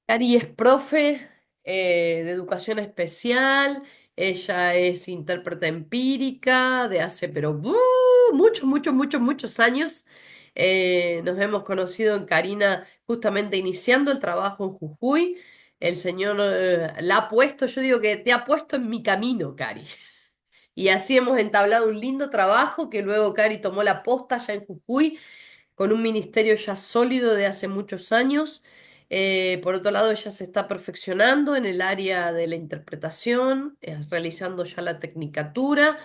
Cari es profe de educación especial, ella es intérprete empírica de hace, pero muchos, muchos, muchos, muchos años. Nos hemos conocido en Karina justamente iniciando el trabajo en Jujuy. El señor la ha puesto, yo digo que te ha puesto en mi camino, Cari. Y así hemos entablado un lindo trabajo que luego Cari tomó la posta ya en Jujuy con un ministerio ya sólido de hace muchos años. Por otro lado, ella se está perfeccionando en el área de la interpretación, realizando ya la tecnicatura,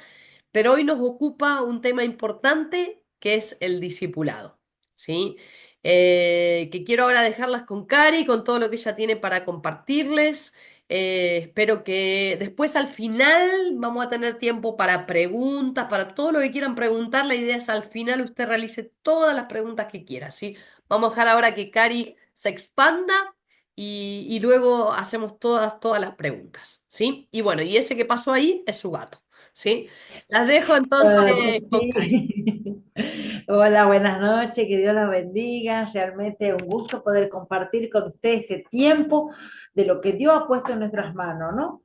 pero hoy nos ocupa un tema importante que es el discipulado, ¿sí? Que quiero ahora dejarlas con Cari, con todo lo que ella tiene para compartirles. Espero que después al final vamos a tener tiempo para preguntas, para todo lo que quieran preguntar. La idea es al final usted realice todas las preguntas que quiera, ¿sí? Vamos a dejar ahora que Cari se expanda y luego hacemos todas las preguntas, ¿sí? Y bueno, y ese que pasó ahí es su gato, ¿sí? Las dejo entonces con Cari. Sí. Hola, buenas noches, que Dios las bendiga. Realmente un gusto poder compartir con ustedes este tiempo de lo que Dios ha puesto en nuestras manos, ¿no?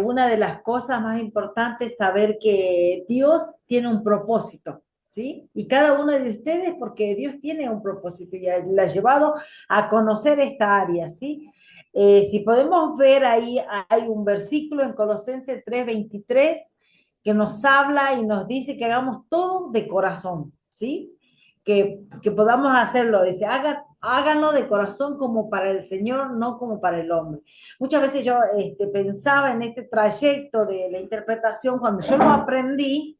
Una de las cosas más importantes es saber que Dios tiene un propósito, ¿sí? Y cada uno de ustedes, porque Dios tiene un propósito y la ha llevado a conocer esta área, ¿sí? Si podemos ver ahí, hay un versículo en Colosenses 3:23 que nos habla y nos dice que hagamos todo de corazón, ¿sí? Que podamos hacerlo, dice, háganlo de corazón como para el Señor, no como para el hombre. Muchas veces yo pensaba en este trayecto de la interpretación, cuando yo lo aprendí,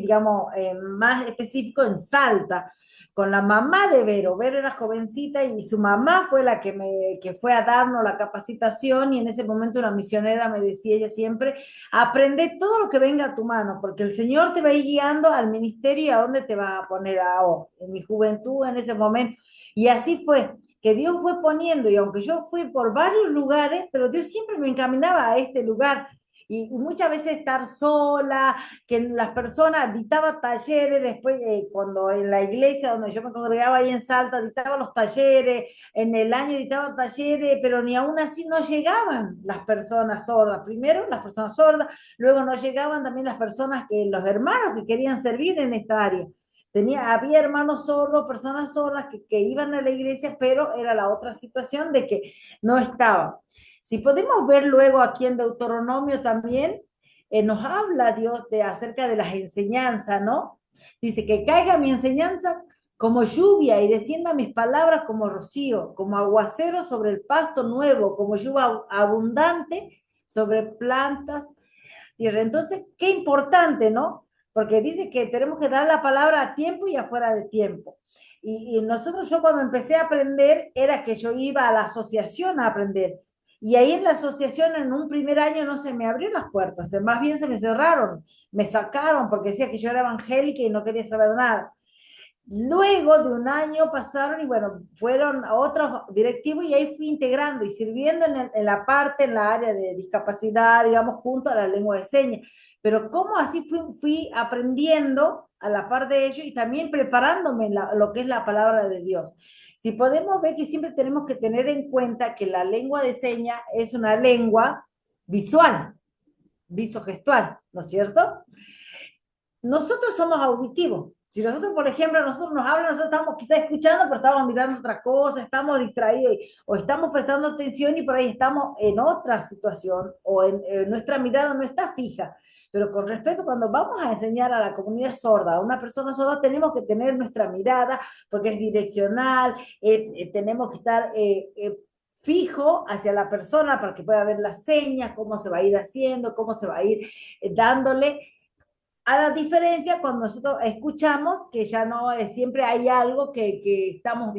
digamos, más específico en Salta, con la mamá de Vero. Vero era jovencita y su mamá fue la que fue a darnos la capacitación y en ese momento una misionera me decía ella siempre, aprende todo lo que venga a tu mano, porque el Señor te va a ir guiando al ministerio y a dónde te va a poner a vos, en mi juventud, en ese momento. Y así fue, que Dios fue poniendo, y aunque yo fui por varios lugares, pero Dios siempre me encaminaba a este lugar. Y muchas veces estar sola, que las personas dictaba talleres, después cuando en la iglesia donde yo me congregaba ahí en Salta, dictaba los talleres, en el año dictaba talleres, pero ni aún así no llegaban las personas sordas. Primero las personas sordas, luego no llegaban también las personas los hermanos que querían servir en esta área. Había hermanos sordos, personas sordas que iban a la iglesia, pero era la otra situación de que no estaban. Si podemos ver luego aquí en Deuteronomio también, nos habla Dios acerca de las enseñanzas, ¿no? Dice que caiga mi enseñanza como lluvia y descienda mis palabras como rocío, como aguacero sobre el pasto nuevo, como lluvia abundante sobre plantas, tierra. Entonces, qué importante, ¿no? Porque dice que tenemos que dar la palabra a tiempo y afuera de tiempo. Y nosotros, yo cuando empecé a aprender, era que yo iba a la asociación a aprender. Y ahí en la asociación, en un primer año, no se me abrieron las puertas, más bien se me cerraron, me sacaron porque decía que yo era evangélica y no quería saber nada. Luego de un año pasaron y bueno, fueron a otros directivos y ahí fui integrando y sirviendo en la parte, en la área de discapacidad, digamos, junto a la lengua de señas. Pero cómo así fui aprendiendo a la par de ello y también preparándome lo que es la palabra de Dios. Si podemos ver que siempre tenemos que tener en cuenta que la lengua de señas es una lengua visual, visogestual, ¿no es cierto? Nosotros somos auditivos. Si nosotros, por ejemplo, nosotros nos hablan, nosotros estamos quizás escuchando, pero estamos mirando otra cosa, estamos distraídos o estamos prestando atención y por ahí estamos en otra situación o nuestra mirada no está fija. Pero con respecto, cuando vamos a enseñar a la comunidad sorda, a una persona sorda, tenemos que tener nuestra mirada porque es direccional, tenemos que estar fijo hacia la persona para que pueda ver las señas, cómo se va a ir haciendo, cómo se va a ir dándole a la diferencia cuando nosotros escuchamos que ya no siempre hay algo que estamos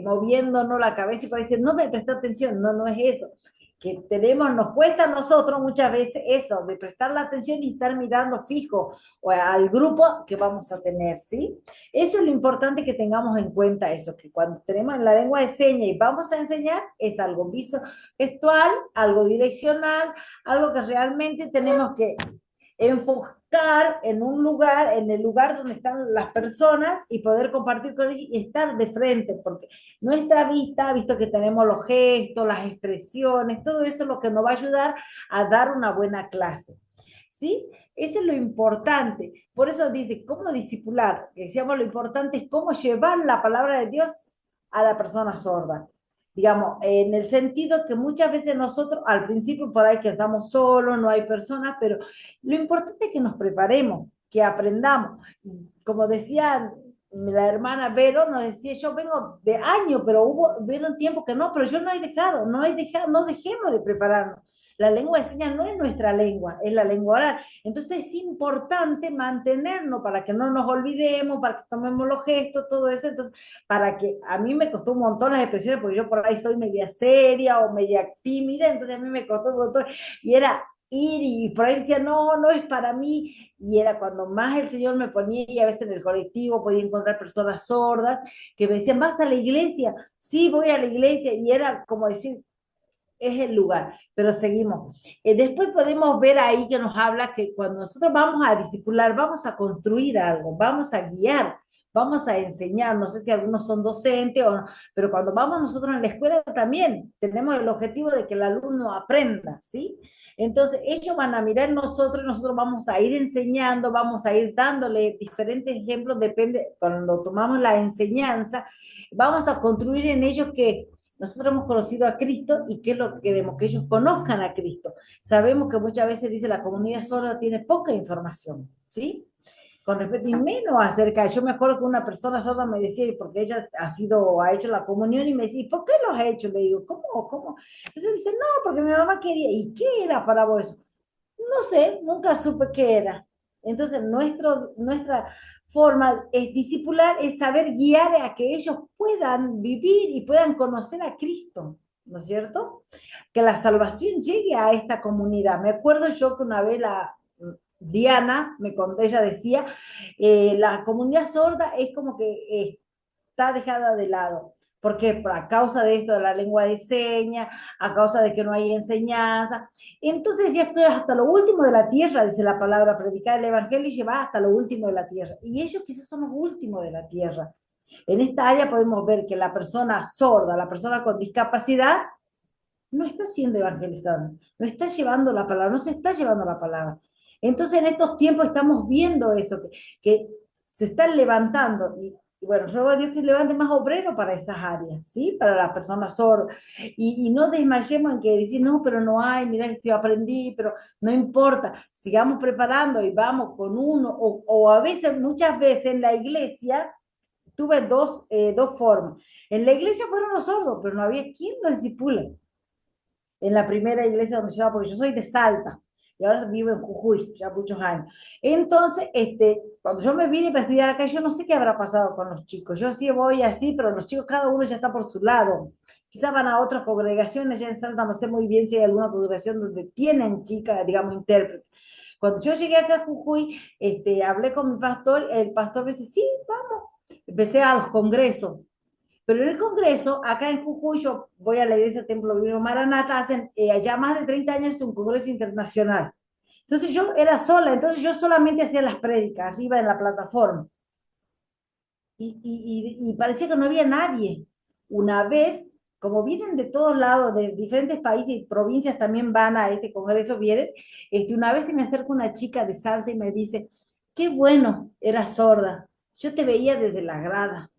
moviéndonos la cabeza y parece, no me presta atención, no, no es eso. Que tenemos, nos cuesta a nosotros muchas veces eso, de prestar la atención y estar mirando fijo o al grupo que vamos a tener, ¿sí? Eso es lo importante que tengamos en cuenta eso, que cuando tenemos la lengua de señas y vamos a enseñar, es algo gestual, algo direccional, algo que realmente tenemos que enfocar en un lugar, en el lugar donde están las personas y poder compartir con ellos y estar de frente, porque nuestra vista, visto que tenemos los gestos, las expresiones, todo eso es lo que nos va a ayudar a dar una buena clase. ¿Sí? Eso es lo importante. Por eso dice, ¿cómo discipular? Decíamos, lo importante es cómo llevar la palabra de Dios a la persona sorda. Digamos, en el sentido que muchas veces nosotros, al principio por ahí que estamos solos, no hay personas, pero lo importante es que nos preparemos, que aprendamos. Como decía la hermana Vero, nos decía, yo vengo de año, pero hubieron tiempo que no, pero yo no he dejado, no dejemos de prepararnos. La lengua de señas no es nuestra lengua, es la lengua oral. Entonces es importante mantenernos para que no nos olvidemos, para que tomemos los gestos, todo eso. Entonces, para que a mí me costó un montón las expresiones, porque yo por ahí soy media seria o media tímida, entonces a mí me costó un montón. Y era ir y por ahí decía, no, no es para mí. Y era cuando más el Señor me ponía, y a veces en el colectivo podía encontrar personas sordas que me decían, ¿vas a la iglesia? Sí, voy a la iglesia. Y era como decir, es el lugar, pero seguimos. Después podemos ver ahí que nos habla que cuando nosotros vamos a discipular, vamos a construir algo, vamos a guiar, vamos a enseñar, no sé si algunos son docentes o no, pero cuando vamos nosotros en la escuela también tenemos el objetivo de que el alumno aprenda, ¿sí? Entonces ellos van a mirar nosotros y nosotros vamos a ir enseñando, vamos a ir dándole diferentes ejemplos, depende, cuando tomamos la enseñanza, vamos a construir en ellos que nosotros hemos conocido a Cristo y qué es lo que queremos, que ellos conozcan a Cristo. Sabemos que muchas veces dice la comunidad sorda tiene poca información, ¿sí? Con respecto y menos acerca, yo me acuerdo que una persona sorda me decía, porque ella ha hecho la comunión y me decía, ¿y por qué lo has hecho? Le digo, ¿cómo? Entonces dice, no, porque mi mamá quería, ¿y qué era para vos eso? No sé, nunca supe qué era. Entonces, nuestra forma es discipular, es saber guiar a que ellos puedan vivir y puedan conocer a Cristo, ¿no es cierto? Que la salvación llegue a esta comunidad. Me acuerdo yo que una vez Diana, ella decía, la comunidad sorda es como que está dejada de lado. Porque a causa de esto de la lengua de señas, a causa de que no hay enseñanza. Entonces decía que hasta lo último de la tierra, dice la palabra, predicar el evangelio y llevar hasta lo último de la tierra. Y ellos quizás son los últimos de la tierra. En esta área podemos ver que la persona sorda, la persona con discapacidad, no está siendo evangelizada, no está llevando la palabra, no se está llevando la palabra. Entonces en estos tiempos estamos viendo eso, que se están levantando y bueno, ruego a Dios que levante más obreros para esas áreas, ¿sí? Para las personas sordas. Y no desmayemos en que decir, no, pero no hay, mira, esto yo aprendí, pero no importa, sigamos preparando y vamos con uno, o a veces, muchas veces en la iglesia, tuve dos formas. En la iglesia fueron los sordos, pero no había quien los disipule en la primera iglesia donde yo estaba, porque yo soy de Salta y ahora vivo en Jujuy, ya muchos años. Entonces, cuando yo me vine para estudiar acá, yo no sé qué habrá pasado con los chicos. Yo sí voy así, pero los chicos, cada uno ya está por su lado. Quizás van a otras congregaciones, ya en Salta no sé muy bien si hay alguna congregación donde tienen chicas, digamos, intérpretes. Cuando yo llegué acá a Jujuy, hablé con mi pastor, el pastor me dice, sí, vamos. Empecé a los congresos. Pero en el Congreso, acá en Jujuy, yo voy a la iglesia Templo Divino Maranata, hacen allá más de 30 años un congreso internacional. Entonces yo era sola, entonces yo solamente hacía las prédicas arriba en la plataforma. Y parecía que no había nadie. Una vez, como vienen de todos lados, de diferentes países y provincias también van a este congreso, vienen, una vez se me acerca una chica de Salta y me dice, qué bueno, era sorda. Yo te veía desde la grada.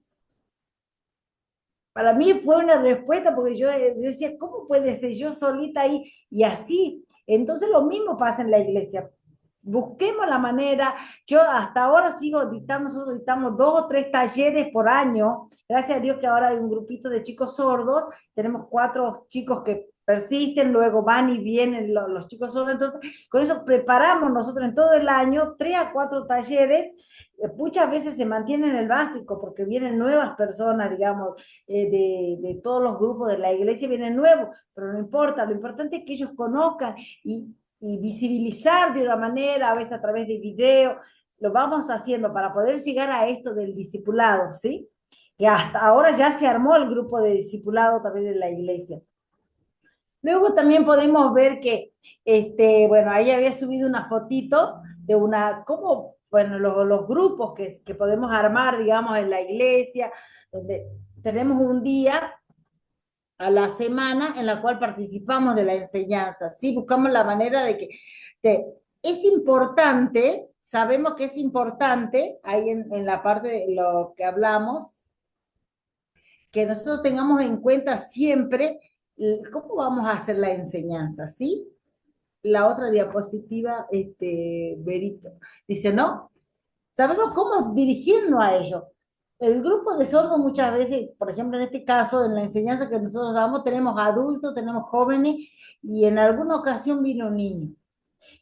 Para mí fue una respuesta porque yo decía, ¿cómo puede ser yo solita ahí? Y así. Entonces lo mismo pasa en la iglesia. Busquemos la manera. Yo hasta ahora sigo dictando, nosotros dictamos 2 o 3 talleres por año. Gracias a Dios que ahora hay un grupito de chicos sordos. Tenemos 4 chicos que persisten, luego van y vienen los chicos sordos. Entonces, con eso preparamos nosotros en todo el año 3 a 4 talleres. Muchas veces se mantiene en el básico porque vienen nuevas personas, digamos, de todos los grupos de la iglesia vienen nuevos, pero no importa, lo importante es que ellos conozcan y visibilizar de una manera, a veces a través de video, lo vamos haciendo para poder llegar a esto del discipulado, ¿sí? Que hasta ahora ya se armó el grupo de discipulado también en la iglesia. Luego también podemos ver que, bueno, ahí había subido una fotito cómo, bueno, los grupos que podemos armar, digamos, en la iglesia, donde tenemos un día a la semana en la cual participamos de la enseñanza, ¿sí? Buscamos la manera de que de, es importante, sabemos que es importante, ahí en la parte de lo que hablamos, que nosotros tengamos en cuenta siempre cómo vamos a hacer la enseñanza, ¿sí? La otra diapositiva, Berito, dice, ¿no? Sabemos cómo dirigirnos a ellos. El grupo de sordos muchas veces, por ejemplo, en este caso, en la enseñanza que nosotros damos, tenemos adultos, tenemos jóvenes y en alguna ocasión vino un niño.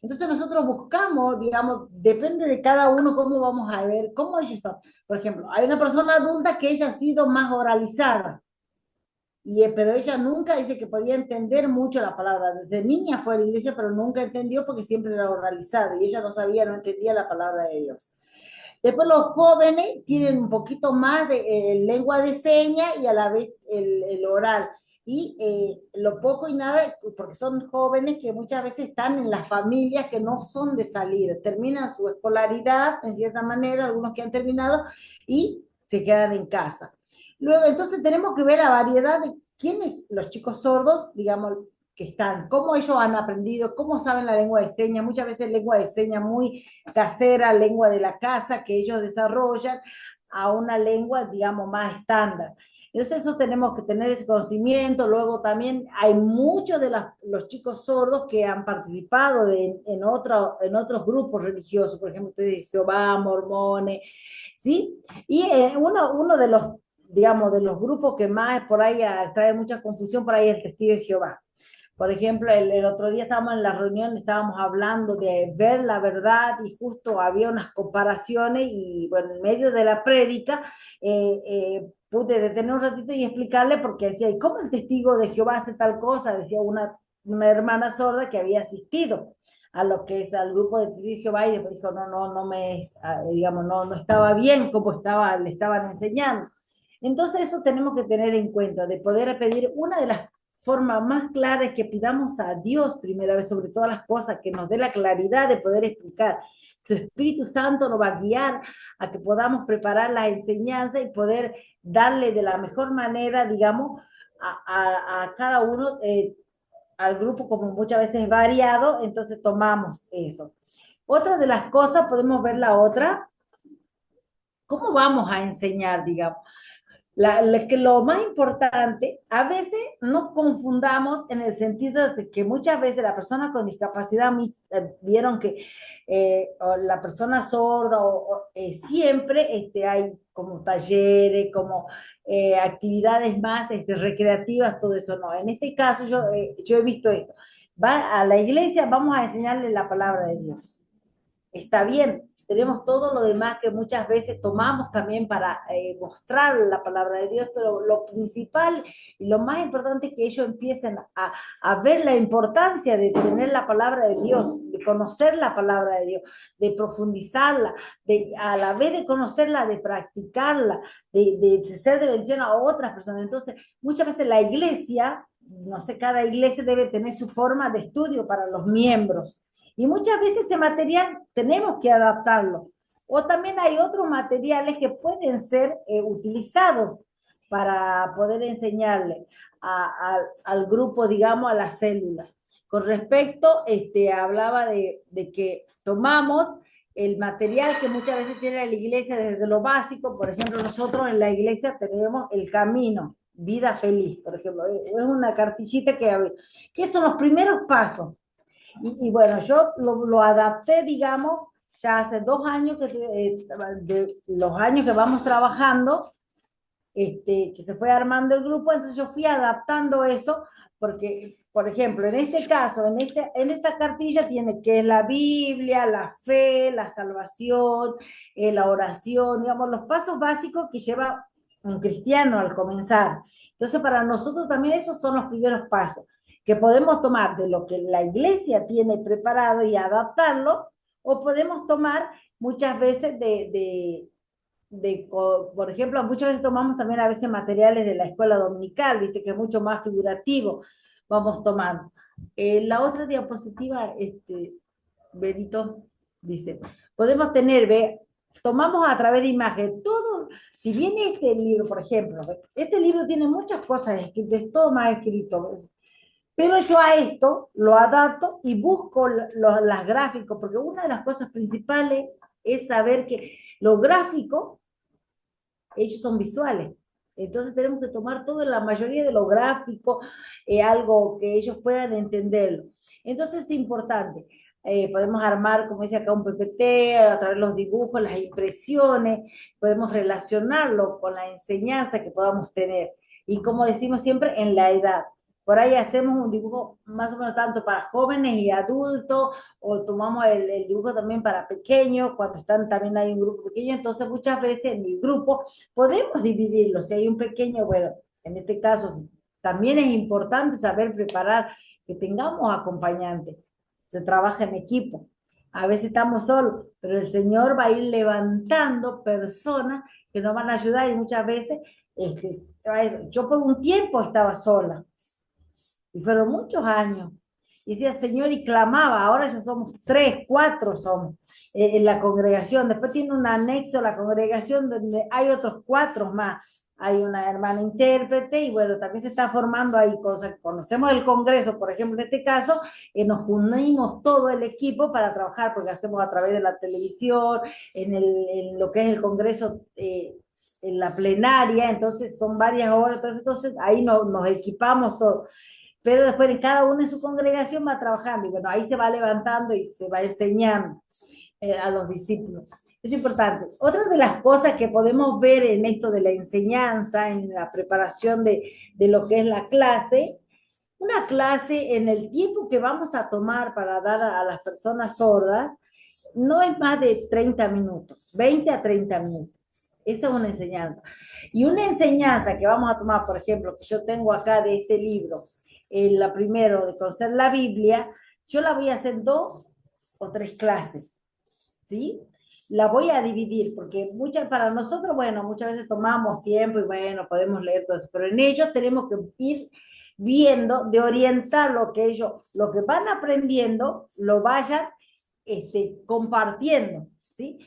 Entonces nosotros buscamos, digamos, depende de cada uno cómo vamos a ver, cómo ellos son. Por ejemplo, hay una persona adulta que ella ha sido más oralizada. Pero ella nunca dice que podía entender mucho la palabra. Desde niña fue a la iglesia, pero nunca entendió porque siempre era oralizada y ella no sabía, no entendía la palabra de Dios. Después los jóvenes tienen un poquito más de lengua de señas y a la vez el oral. Y lo poco y nada, porque son jóvenes que muchas veces están en las familias que no son de salir, terminan su escolaridad en cierta manera, algunos que han terminado, y se quedan en casa. Luego, entonces tenemos que ver la variedad de quiénes, los chicos sordos, digamos, que están, cómo ellos han aprendido, cómo saben la lengua de señas, muchas veces lengua de señas muy casera, lengua de la casa que ellos desarrollan, a una lengua, digamos, más estándar. Entonces eso tenemos que tener ese conocimiento. Luego también hay muchos de los chicos sordos que han participado en otros grupos religiosos, por ejemplo, ustedes de Jehová, mormones, ¿sí? Y uno de los, digamos, de los grupos que más por ahí trae mucha confusión, por ahí es el Testigo de Jehová. Por ejemplo, el otro día estábamos en la reunión, estábamos hablando de ver la verdad y justo había unas comparaciones y bueno, en medio de la prédica pude detener un ratito y explicarle porque decía, ¿y cómo el testigo de Jehová hace tal cosa? Decía una hermana sorda que había asistido a lo que es al grupo de testigos de Jehová y después dijo, no me, digamos, no estaba bien como le estaban enseñando. Entonces eso tenemos que tener en cuenta, de poder pedir una de las forma más clara es que pidamos a Dios primera vez sobre todas las cosas, que nos dé la claridad de poder explicar. Su Espíritu Santo nos va a guiar a que podamos preparar la enseñanza y poder darle de la mejor manera, digamos, a cada uno, al grupo como muchas veces es variado, entonces tomamos eso. Otra de las cosas, podemos ver la otra, ¿cómo vamos a enseñar, digamos? Que lo más importante, a veces nos confundamos en el sentido de que muchas veces la persona con discapacidad, vieron que la persona sorda siempre hay como talleres, como actividades más recreativas, todo eso no. En este caso yo he visto esto. Va a la iglesia, vamos a enseñarle la palabra de Dios. Está bien, tenemos todo lo demás que muchas veces tomamos también para mostrar la palabra de Dios, pero lo principal y lo más importante es que ellos empiecen a ver la importancia de tener la palabra de Dios, de conocer la palabra de Dios, de profundizarla, de a la vez de conocerla, de practicarla, de ser de bendición a otras personas. Entonces, muchas veces la iglesia, no sé, cada iglesia debe tener su forma de estudio para los miembros. Y muchas veces ese material tenemos que adaptarlo. O también hay otros materiales que pueden ser utilizados para poder enseñarle al grupo, digamos, a la célula. Con respecto, hablaba de que tomamos el material que muchas veces tiene la iglesia desde lo básico. Por ejemplo, nosotros en la iglesia tenemos el camino, vida feliz, por ejemplo. Es una cartillita que son los primeros pasos. Bueno, yo lo adapté, digamos, ya hace 2 años de los años que vamos trabajando, que se fue armando el grupo, entonces yo fui adaptando eso, porque, por ejemplo, en este caso, en esta cartilla tiene que es la Biblia, la fe, la salvación, la oración, digamos, los pasos básicos que lleva un cristiano al comenzar. Entonces, para nosotros también esos son los primeros pasos que podemos tomar de lo que la iglesia tiene preparado y adaptarlo, o podemos tomar muchas veces por ejemplo, muchas veces tomamos también a veces materiales de la escuela dominical, viste que es mucho más figurativo, vamos tomando. La otra diapositiva, Berito. dice. Podemos tener, ve, tomamos a través de imagen todo, si bien este libro, por ejemplo, este libro tiene muchas cosas escritas, es todo más escrito, pero yo a esto lo adapto y busco las gráficos, porque una de las cosas principales es saber que los gráficos, ellos son visuales. Entonces tenemos que tomar toda la mayoría de los gráficos, algo que ellos puedan entenderlo. Entonces es importante. Podemos armar, como dice acá, un PPT, a través de los dibujos, las impresiones, podemos relacionarlo con la enseñanza que podamos tener. Y como decimos siempre, en la edad. Por ahí hacemos un dibujo más o menos tanto para jóvenes y adultos, o tomamos el dibujo también para pequeños, cuando están también hay un grupo pequeño, entonces muchas veces en el grupo podemos dividirlo. Si hay un pequeño, bueno, en este caso también es importante saber preparar, que tengamos acompañantes, se trabaja en equipo. A veces estamos solos, pero el Señor va a ir levantando personas que nos van a ayudar y muchas veces, este, yo por un tiempo estaba sola y fueron muchos años. Y decía, Señor, y clamaba, ahora ya somos tres, cuatro somos en la congregación. Después tiene un anexo la congregación donde hay otros cuatro más. Hay una hermana intérprete y bueno, también se está formando ahí cosas. Conocemos el congreso, por ejemplo, en este caso, nos unimos todo el equipo para trabajar, porque hacemos a través de la televisión, en lo que es el congreso, en la plenaria, entonces son varias horas, entonces ahí nos equipamos todos, pero después cada uno en su congregación va trabajando y bueno, ahí se va levantando y se va enseñando a los discípulos. Es importante. Otra de las cosas que podemos ver en esto de la enseñanza, en la preparación de lo que es la clase, una clase en el tiempo que vamos a tomar para dar a las personas sordas, no es más de 30 minutos, 20 a 30 minutos. Esa es una enseñanza. Y una enseñanza que vamos a tomar, por ejemplo, que yo tengo acá de este libro, la primero de conocer la Biblia, yo la voy a hacer dos o tres clases, ¿sí? La voy a dividir porque para nosotros, bueno, muchas veces tomamos tiempo y bueno, podemos leer todo eso, pero en ellos tenemos que ir viendo, de orientar lo que ellos, lo que van aprendiendo, lo vayan compartiendo, ¿sí?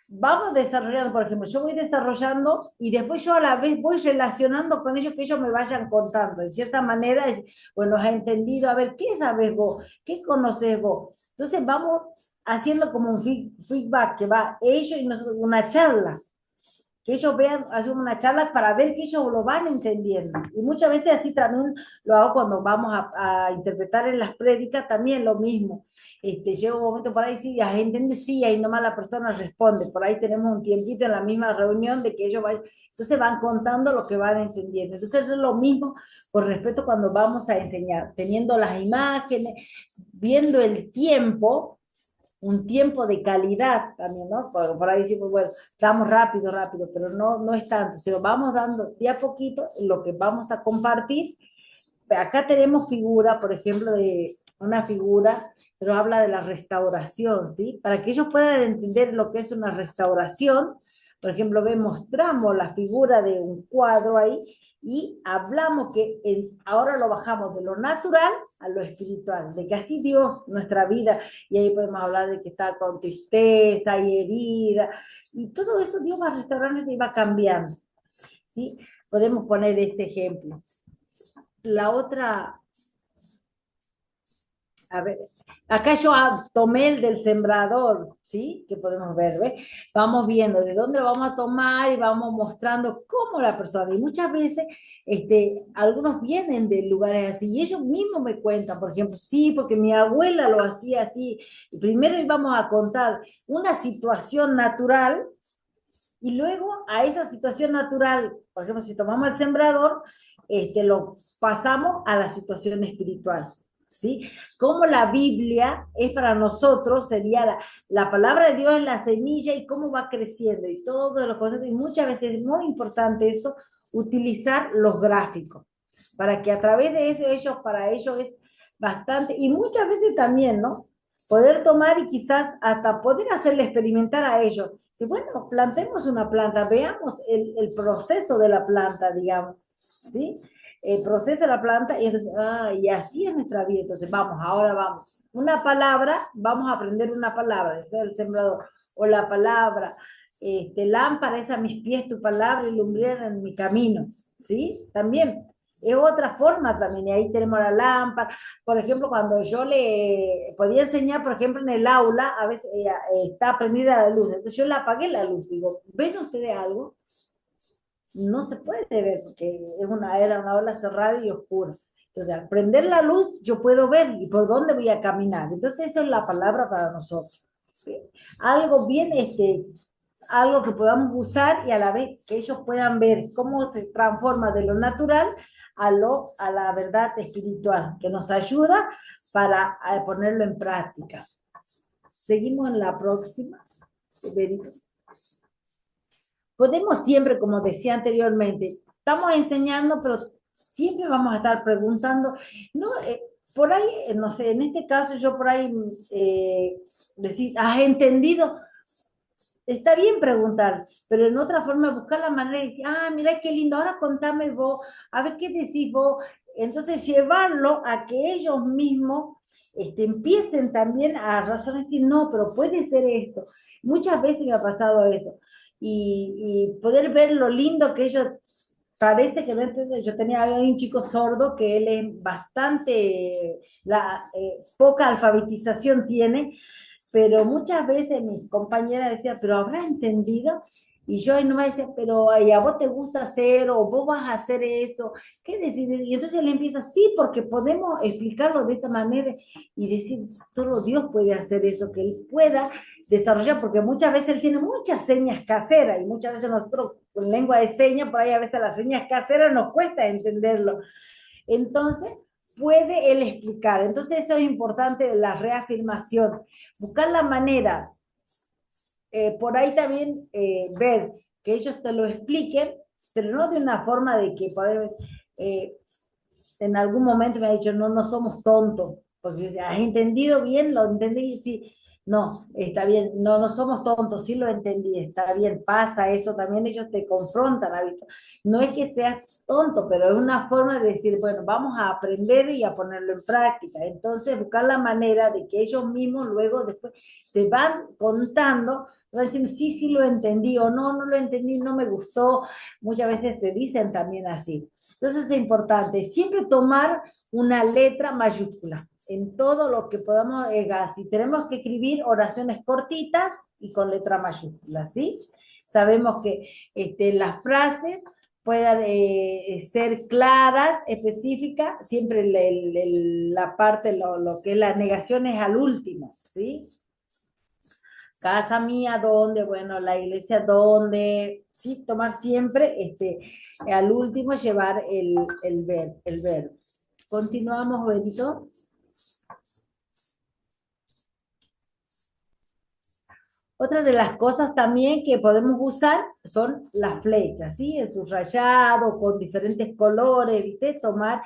Vamos desarrollando, por ejemplo, yo voy desarrollando y después yo a la vez voy relacionando con ellos, que ellos me vayan contando. De cierta manera, bueno, has entendido, a ver, ¿qué sabes vos? ¿Qué conoces vos? Entonces vamos haciendo como un feedback que va ellos y nosotros, una charla, que ellos vean, hacemos una charla para ver que ellos lo van entendiendo. Y muchas veces así también lo hago cuando vamos a interpretar en las prédicas, también lo mismo. Llega un momento por ahí, sí, ya entiende, sí, ahí nomás la persona responde. Por ahí tenemos un tiempito en la misma reunión de que ellos vayan, entonces van contando lo que van entendiendo. Entonces es lo mismo con respecto cuando vamos a enseñar, teniendo las imágenes, viendo el tiempo, un tiempo de calidad también, ¿no? Por ahí decimos, bueno, estamos rápido, rápido, pero no es tanto, sino vamos dando de a poquito lo que vamos a compartir. Acá tenemos figura, por ejemplo, de una figura, pero habla de la restauración, ¿sí? Para que ellos puedan entender lo que es una restauración, por ejemplo, mostramos la figura de un cuadro ahí y hablamos que ahora lo bajamos de lo natural a lo espiritual, de que así Dios, nuestra vida, y ahí podemos hablar de que está con tristeza y herida, y todo eso Dios va restaurando y va cambiando, ¿sí? Podemos poner ese ejemplo. La otra, a ver, acá yo tomé el del sembrador, ¿sí? Que podemos ver, ¿ves? Vamos viendo de dónde lo vamos a tomar y vamos mostrando cómo la persona. Y muchas veces, algunos vienen de lugares así y ellos mismos me cuentan, por ejemplo, sí, porque mi abuela lo hacía así. Y primero íbamos a contar una situación natural y luego a esa situación natural, por ejemplo, si tomamos el sembrador, lo pasamos a la situación espiritual. ¿Sí? Cómo la Biblia es para nosotros, sería la palabra de Dios en la semilla y cómo va creciendo y todos los conceptos. Y muchas veces es muy importante eso, utilizar los gráficos, para que a través de eso, para ellos es bastante, y muchas veces también, ¿no? Poder tomar y quizás hasta poder hacerle experimentar a ellos. Si, bueno, plantemos una planta, veamos el proceso de la planta, digamos, ¿sí? procesa la planta y, entonces, y así es nuestra vida. Entonces, vamos, ahora vamos. Una palabra, vamos a aprender una palabra, ese es el sembrador, o la palabra, lámpara es a mis pies tu palabra y lumbrera en mi camino, ¿sí? También. Es otra forma también, y ahí tenemos la lámpara. Por ejemplo, cuando yo le podía enseñar, por ejemplo, en el aula, a veces está prendida la luz, entonces yo le apagué la luz, digo, ¿ven ustedes algo? No se puede ver porque era una ola cerrada y oscura. Entonces, al prender la luz, yo puedo ver y por dónde voy a caminar. Entonces, eso es la palabra para nosotros. Algo bien, algo que podamos usar y a la vez que ellos puedan ver cómo se transforma de lo natural a la verdad espiritual, que nos ayuda para ponerlo en práctica. Seguimos en la próxima. Berito. Podemos siempre, como decía anteriormente, estamos enseñando, pero siempre vamos a estar preguntando, no, por ahí, no sé, en este caso yo por ahí decir, ¿has entendido? Está bien preguntar, pero en otra forma buscar la manera de decir, mira qué lindo, ahora contame vos, a ver qué decís vos. Entonces llevarlo a que ellos mismos empiecen también a razonar y decir, no, pero puede ser esto. Muchas veces me ha pasado eso. Y poder ver lo lindo que ellos, parece que no entienden. Yo tenía un chico sordo que él es bastante, poca alfabetización tiene, pero muchas veces mis compañeras decían, pero ¿habrá entendido? Y yo no me decía, pero ay, a vos te gusta hacer o vos vas a hacer eso, ¿qué decir? Y entonces él empieza, sí, porque podemos explicarlo de esta manera y decir, solo Dios puede hacer eso, que él pueda desarrollar, porque muchas veces él tiene muchas señas caseras y muchas veces nosotros con lengua de señas, por ahí a veces las señas caseras nos cuesta entenderlo. Entonces, puede él explicar. Entonces, eso es importante, la reafirmación. Buscar la manera, por ahí también ver que ellos te lo expliquen, pero no de una forma de que, eh, en algún momento me ha dicho, no, no somos tontos, porque has entendido bien, lo entendí, y sí, no, está bien, no, no somos tontos, sí lo entendí, está bien, pasa eso, también ellos te confrontan, ¿ha visto? No es que seas tonto, pero es una forma de decir, bueno, vamos a aprender y a ponerlo en práctica, entonces buscar la manera de que ellos mismos luego después te van contando, van diciendo, sí, sí lo entendí, o no, no lo entendí, no me gustó, muchas veces te dicen también así. Entonces es importante siempre tomar una letra mayúscula en todo lo que podamos, si tenemos que escribir oraciones cortitas y con letra mayúscula, ¿sí? Sabemos que las frases puedan ser claras, específicas, siempre la parte, lo que es la negación es al último, ¿sí? Casa mía, ¿dónde? Bueno, la iglesia, ¿dónde? Sí, tomar siempre, al último llevar el verbo. Continuamos, Benito. Otra de las cosas también que podemos usar son las flechas, ¿sí? El subrayado con diferentes colores, ¿viste? Tomar,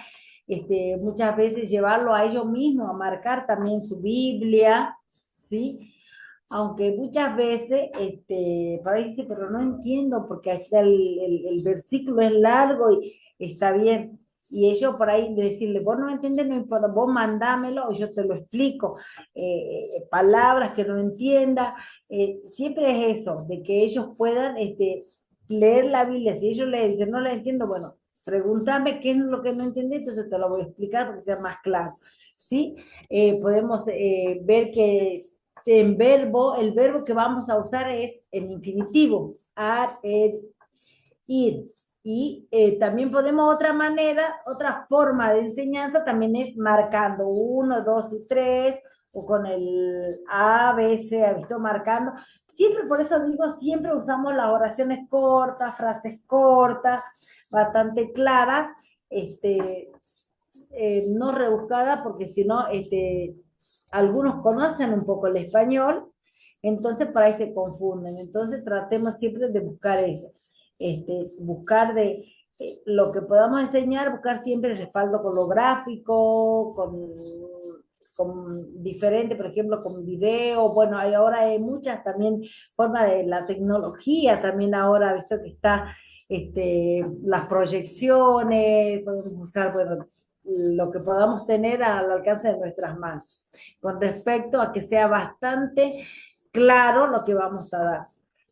muchas veces llevarlo a ellos mismos, a marcar también su Biblia, ¿sí? Aunque muchas veces, por ahí dice, pero no entiendo porque ahí está el versículo es largo y está bien. Y ellos por ahí decirle, vos no entendés, no importa, vos mandámelo y yo te lo explico. Palabras que no entienda, siempre es eso, de que ellos puedan leer la Biblia. Si ellos le dicen, no la entiendo, bueno, pregúntame qué es lo que no entendí, entonces te lo voy a explicar para que sea más claro. ¿Sí? Podemos ver que en verbo, el verbo que vamos a usar es en infinitivo, ar, ir. Y también podemos otra manera, otra forma de enseñanza también es marcando uno, dos y tres, o con el A, B, C, ¿ha visto? Marcando. Siempre, por eso digo, siempre usamos las oraciones cortas, frases cortas, bastante claras, no rebuscadas, porque si no, algunos conocen un poco el español, entonces por ahí se confunden. Entonces tratemos siempre de buscar eso, buscar de lo que podamos enseñar, buscar siempre el respaldo con lo gráfico, con diferente, por ejemplo, con video. Bueno, ahora hay muchas también formas de la tecnología, también ahora, visto que está las proyecciones, podemos usar, bueno, lo que podamos tener al alcance de nuestras manos, con respecto a que sea bastante claro lo que vamos a dar.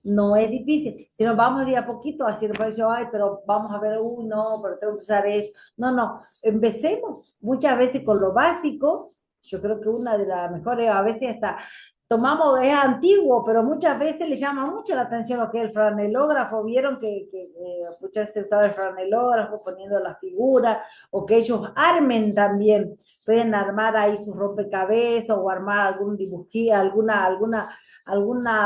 No es difícil, si nos vamos de a poquito haciendo, por eso, ay, pero vamos a ver uno, pero tengo que usar eso. No, no, empecemos muchas veces con lo básico. Yo creo que una de las mejores, a veces hasta tomamos, es antiguo, pero muchas veces le llama mucho la atención lo que es el franelógrafo. Vieron que muchas veces se usaba el franelógrafo poniendo la figura, o que ellos armen también, pueden armar ahí su rompecabezas o armar algún dibujito,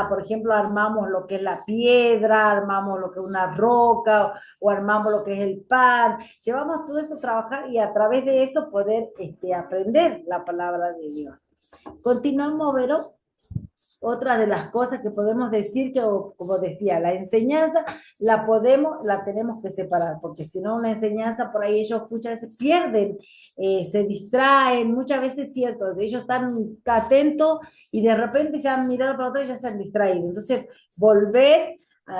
por ejemplo, armamos lo que es la piedra, armamos lo que es una roca, o armamos lo que es el pan, llevamos todo eso a trabajar y a través de eso poder aprender la palabra de Dios. Continuamos, Vero. Otra de las cosas que podemos decir que, como decía, la enseñanza la tenemos que separar, porque si no, una enseñanza por ahí ellos muchas veces pierden, se distraen, muchas veces es cierto, ellos están atentos y de repente ya han mirado para otro y ya se han distraído. Entonces, volver,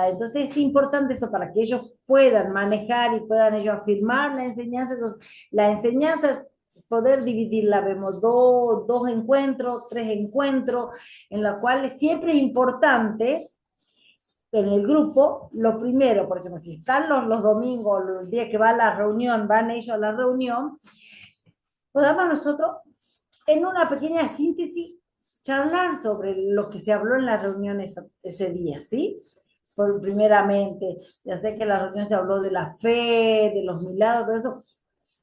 entonces es importante eso para que ellos puedan manejar y puedan ellos afirmar la enseñanza. Entonces, la enseñanza es poder dividirla, vemos dos encuentros, tres encuentros, en la cual siempre es importante en el grupo, lo primero, por ejemplo, si están los domingos, los días que va a la reunión, van ellos a la reunión, podamos nosotros, en una pequeña síntesis, charlar sobre lo que se habló en la reunión ese día, ¿sí? Primeramente, ya sé que en la reunión se habló de la fe, de los milagros, todo eso,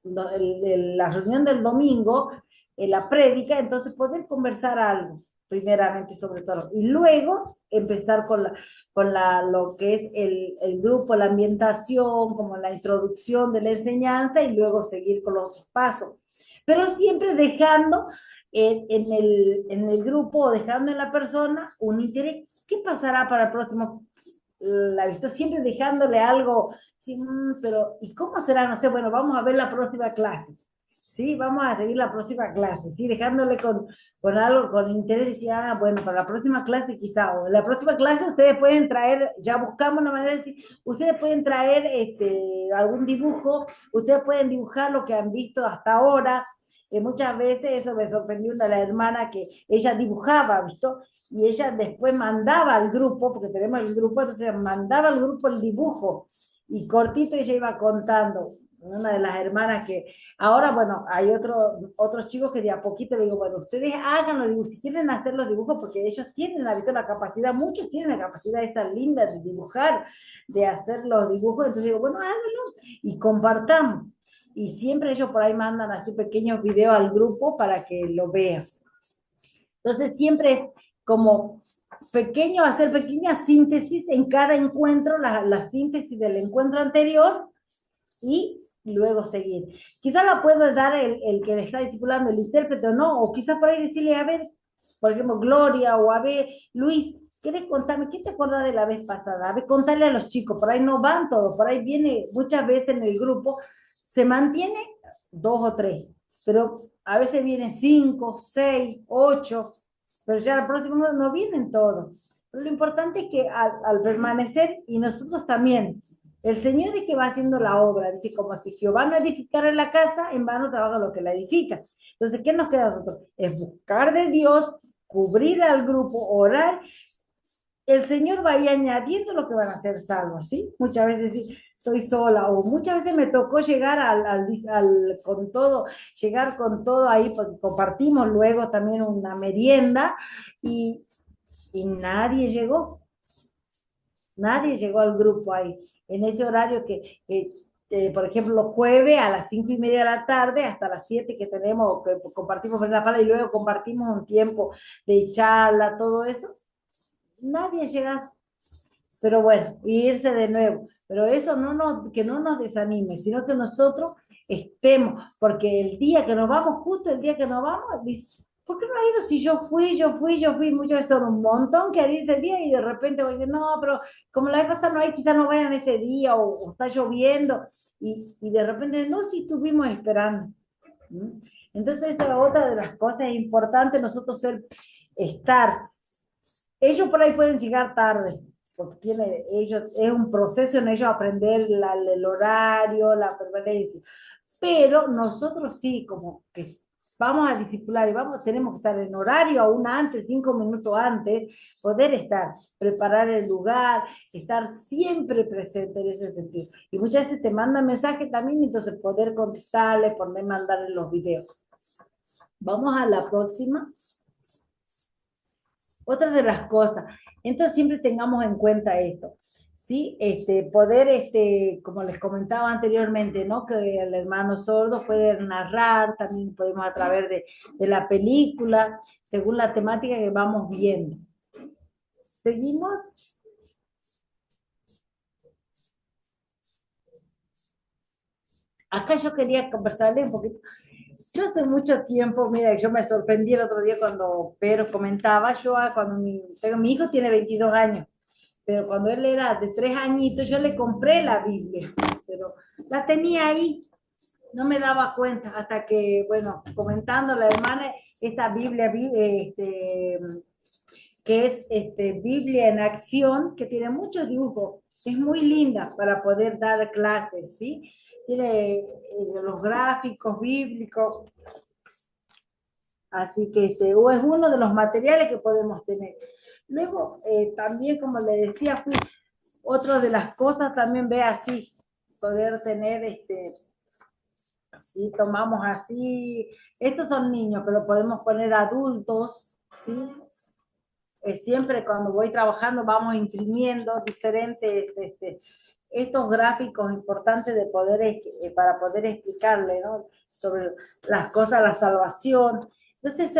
la reunión del domingo, la prédica, entonces poder conversar algo, primeramente sobre todo, y luego empezar lo que es el grupo, la ambientación, como la introducción de la enseñanza, y luego seguir con los otros pasos, pero siempre dejando en el grupo, dejando en la persona un interés. ¿Qué pasará para el próximo? La visto siempre dejándole algo, sí, pero ¿y cómo será? No sé, bueno, vamos a ver la próxima clase, ¿sí? Vamos a seguir la próxima clase, ¿sí? Dejándole con algo, con interés, decía, bueno, para la próxima clase quizá, o en la próxima clase ustedes pueden traer, ya buscamos una manera de decir, ustedes pueden traer algún dibujo, ustedes pueden dibujar lo que han visto hasta ahora. Muchas veces eso me sorprendió una de las hermanas que ella dibujaba, ¿visto? Y ella después mandaba al grupo, porque tenemos el grupo, entonces mandaba al grupo el dibujo, y cortito ella iba contando. Una de las hermanas que, ahora, bueno, hay otros chicos que de a poquito le digo, bueno, ustedes hagan los dibujos, si quieren hacer los dibujos, porque ellos tienen la capacidad, muchos tienen la capacidad esa linda de dibujar, de hacer los dibujos, entonces digo, bueno, háganlo y compartamos. Y siempre ellos por ahí mandan así pequeños videos al grupo para que lo vean. Entonces siempre es como hacer pequeñas síntesis en cada encuentro, la síntesis del encuentro anterior, y luego seguir. Quizás la puedo dar el que le está discipulando, el intérprete o no, o quizás por ahí decirle, a ver, por ejemplo, Gloria, o a ver, Luis, ¿quieres contarme qué te acuerdas de la vez pasada? A ver, contarle a los chicos, por ahí no van todos, por ahí viene muchas veces en el grupo, se mantiene dos o tres, pero a veces vienen cinco, seis, ocho, pero ya el próximo no vienen todos. Pero lo importante es que al permanecer, y nosotros también, el Señor es que va haciendo la obra, dice, como si Jehová no edificara la casa, en vano trabaja lo que la edifica. Entonces, ¿qué nos queda a nosotros? Es buscar de Dios, cubrir al grupo, orar. El Señor va a ir añadiendo lo que van a ser salvos, ¿sí? Muchas veces sí, estoy sola, o muchas veces me tocó llegar con todo, llegar con todo ahí, porque compartimos luego también una merienda, y, y nadie llegó al grupo ahí, en ese horario por ejemplo, los jueves a las 5:30 de la tarde hasta las 7 que tenemos, que compartimos en la pala, y luego compartimos un tiempo de charla, todo eso, nadie llega. Pero bueno, irse de nuevo. Pero eso que no nos desanime, sino que nosotros estemos, porque el día que nos vamos, justo el día que nos vamos, dice, ¿por qué no ha ido si yo fui? Muchas veces son un montón que haría ese día, y de repente voy a decir, no, pero como la vez pasada no hay, quizás no vayan ese día, o está lloviendo, y de repente, no, si estuvimos esperando. ¿Mm? Entonces, esa es otra de las cosas importantes, nosotros estar. Ellos por ahí pueden llegar tarde, porque tiene ellos, es un proceso en ellos aprender el horario, la permanencia. Pero nosotros sí, como que vamos a discipular y vamos, tenemos que estar en horario, aún antes, 5 minutos antes, poder estar, preparar el lugar, estar siempre presente en ese sentido. Y muchas veces te mandan mensajes también, entonces poder contestarles, poder mandarles los videos. Vamos a la próxima. Otra de las cosas, entonces siempre tengamos en cuenta esto, ¿sí? Poder, como les comentaba anteriormente, ¿no? Que el hermano sordo puede narrar, también podemos a través de la película, según la temática que vamos viendo. ¿Seguimos? Acá yo quería conversarles un poquito. Yo hace mucho tiempo, mira, yo me sorprendí el otro día cuando Pedro comentaba, cuando mi hijo tiene 22 años, pero cuando él era de 3 añitos, yo le compré la Biblia, pero la tenía ahí, no me daba cuenta, hasta que, bueno, comentando la hermana, esta Biblia, que es Biblia en acción, que tiene muchos dibujos, es muy linda para poder dar clases, ¿sí? Tiene los gráficos bíblicos, así que es uno de los materiales que podemos tener. Luego, también, como le decía, otra de las cosas también ve así, poder tener, así tomamos así, estos son niños, pero podemos poner adultos, ¿sí? Siempre cuando voy trabajando vamos imprimiendo diferentes, estos gráficos importantes de poder, para poder explicarle, ¿no? Sobre las cosas, la salvación. Entonces,